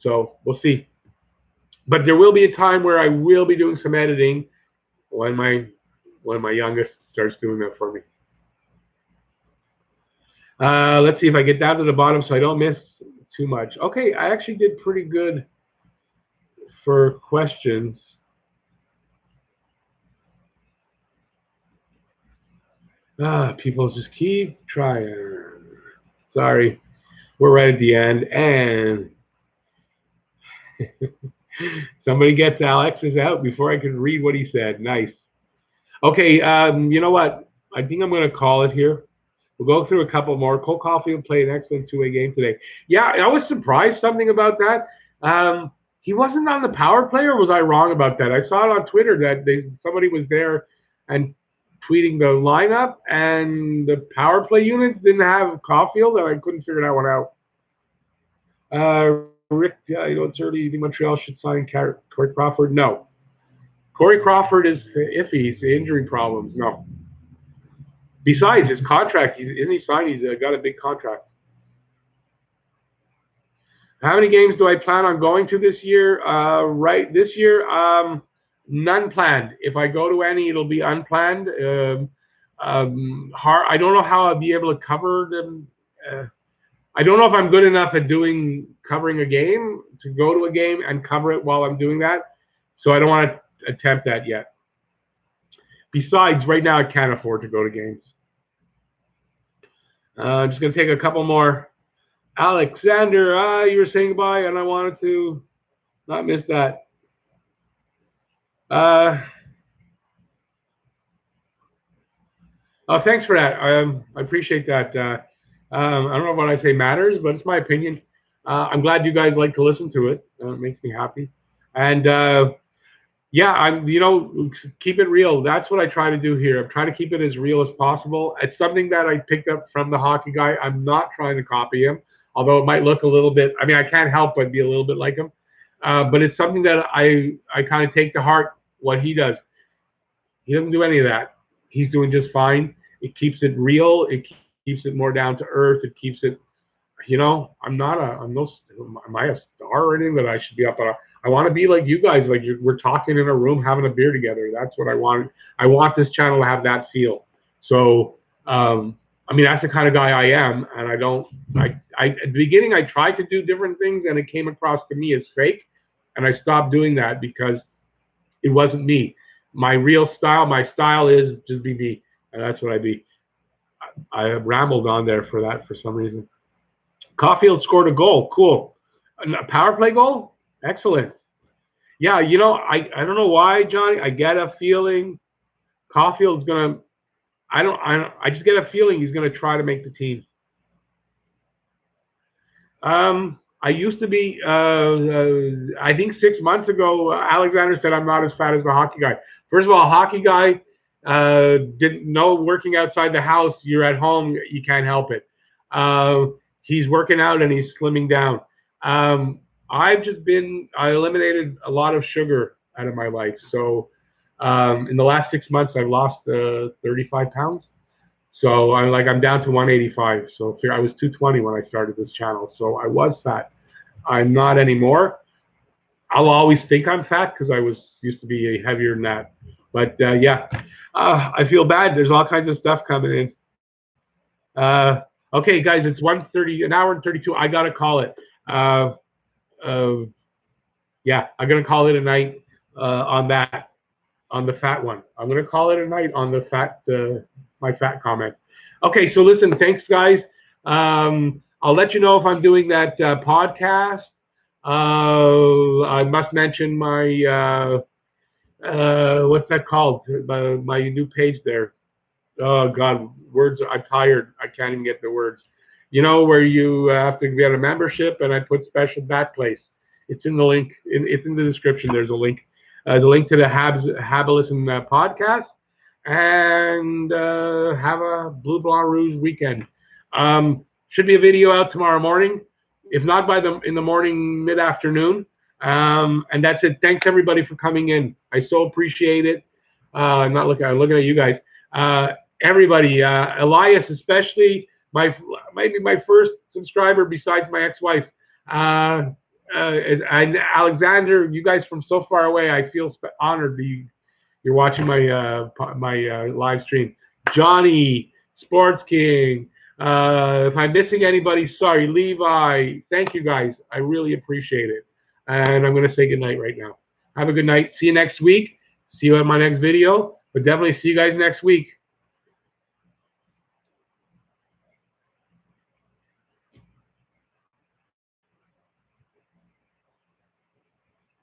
So we'll see. But there will be a time where I will be doing some editing when my youngest starts doing that for me. Let's see if I get down to the bottom so I don't miss too much. Okay, I actually did pretty good for questions. People just keep trying. Sorry, we're right at the end, and somebody gets Alex's out before I can read what he said. Nice. Okay, you know what? I think I'm going to call it here. We'll go through a couple more. Cole Caulfield played an excellent two-way game today. Yeah, I was surprised something about that. He wasn't on the power play, or was I wrong about that? I saw it on Twitter that somebody was there and tweeting the lineup, and the power play units didn't have Caulfield, and I couldn't figure that one out. Rick, it's early. You think Montreal should sign Corey Crawford? No. Corey Crawford is iffy. He's injury problems. No. Besides his contract, isn't he signed? He's got a big contract. How many games do I plan on going to this year? Right, this year, none planned. If I go to any, it'll be unplanned. I don't know how I'll be able to cover them. I don't know if I'm good enough at covering a game to go to a game and cover it while I'm doing that. So I don't want to attempt that yet. Besides, right now I can't afford to go to games. I'm just going to take a couple more. Alexander, you were saying goodbye, and I wanted to not miss that. Oh, thanks for that. I appreciate that. I don't know what I say matters, but it's my opinion. I'm glad you guys like to listen to it. It makes me happy. And yeah, keep it real. That's what I try to do here. I'm trying to keep it as real as possible. It's something that I picked up from the hockey guy. I'm not trying to copy him, although it might look a little bit. I mean, I can't help but be a little bit like him. But it's something that I kind of take to heart what he does. He doesn't do any of that. He's doing just fine. It keeps it real. It keeps it more down to earth. It keeps it, I'm no, am I a star or anything that I should be up on? I want to be like you guys. Like we're talking in a room, having a beer together. That's what I want. I want this channel to have that feel. So, I mean, that's the kind of guy I am. And I don't, at the beginning, I tried to do different things and it came across to me as fake. And I stopped doing that because it wasn't me. My real style, my style is just be me. And that's what I be. I rambled on there for that for some reason. Caulfield scored a goal. Cool. A power play goal? Excellent. Yeah, I don't know why, Johnny. I get a feeling Caulfield's gonna. I just get a feeling he's gonna try to make the team. I used to be. I think 6 months ago, Alexander said I'm not as fat as the hockey guy. First of all, hockey guy didn't know working outside the house. You're at home, you can't help it. He's working out and he's slimming down. I eliminated a lot of sugar out of my life. So in the last 6 months, I've lost 35 pounds. So I'm down to 185. So I was 220 when I started this channel. So I was fat. I'm not anymore. I'll always think I'm fat because I used to be heavier than that. But yeah, I feel bad. There's all kinds of stuff coming in. Okay, guys, it's 1:30, an hour and 32. I gotta call it. Yeah, I'm gonna call it a night on the fat one. I'm gonna call it a night on the fat, my fat comment. Okay, so listen, thanks, guys. I'll let you know if I'm doing that podcast. I must mention my what's that called? My new page there. Oh God, words. I'm tired. I can't even get the words. Where you have to get a membership, and I put special backplace. It's in the link. It's in the description. There's a link. The link to the Habalism podcast, and have a Bleu Blanc Rouge weekend. Should be a video out tomorrow morning, if not in the morning, mid-afternoon. And that's it. Thanks everybody for coming in. I so appreciate it. I'm looking at you guys. Everybody, Elias especially, maybe my first subscriber besides my ex-wife. And Alexander, you guys from so far away, I feel honored that you're watching my live stream. Johnny, Sports King. If I'm missing anybody, sorry. Levi, thank you guys. I really appreciate it. And I'm going to say goodnight right now. Have a good night. See you next week. See you on my next video. But definitely see you guys next week.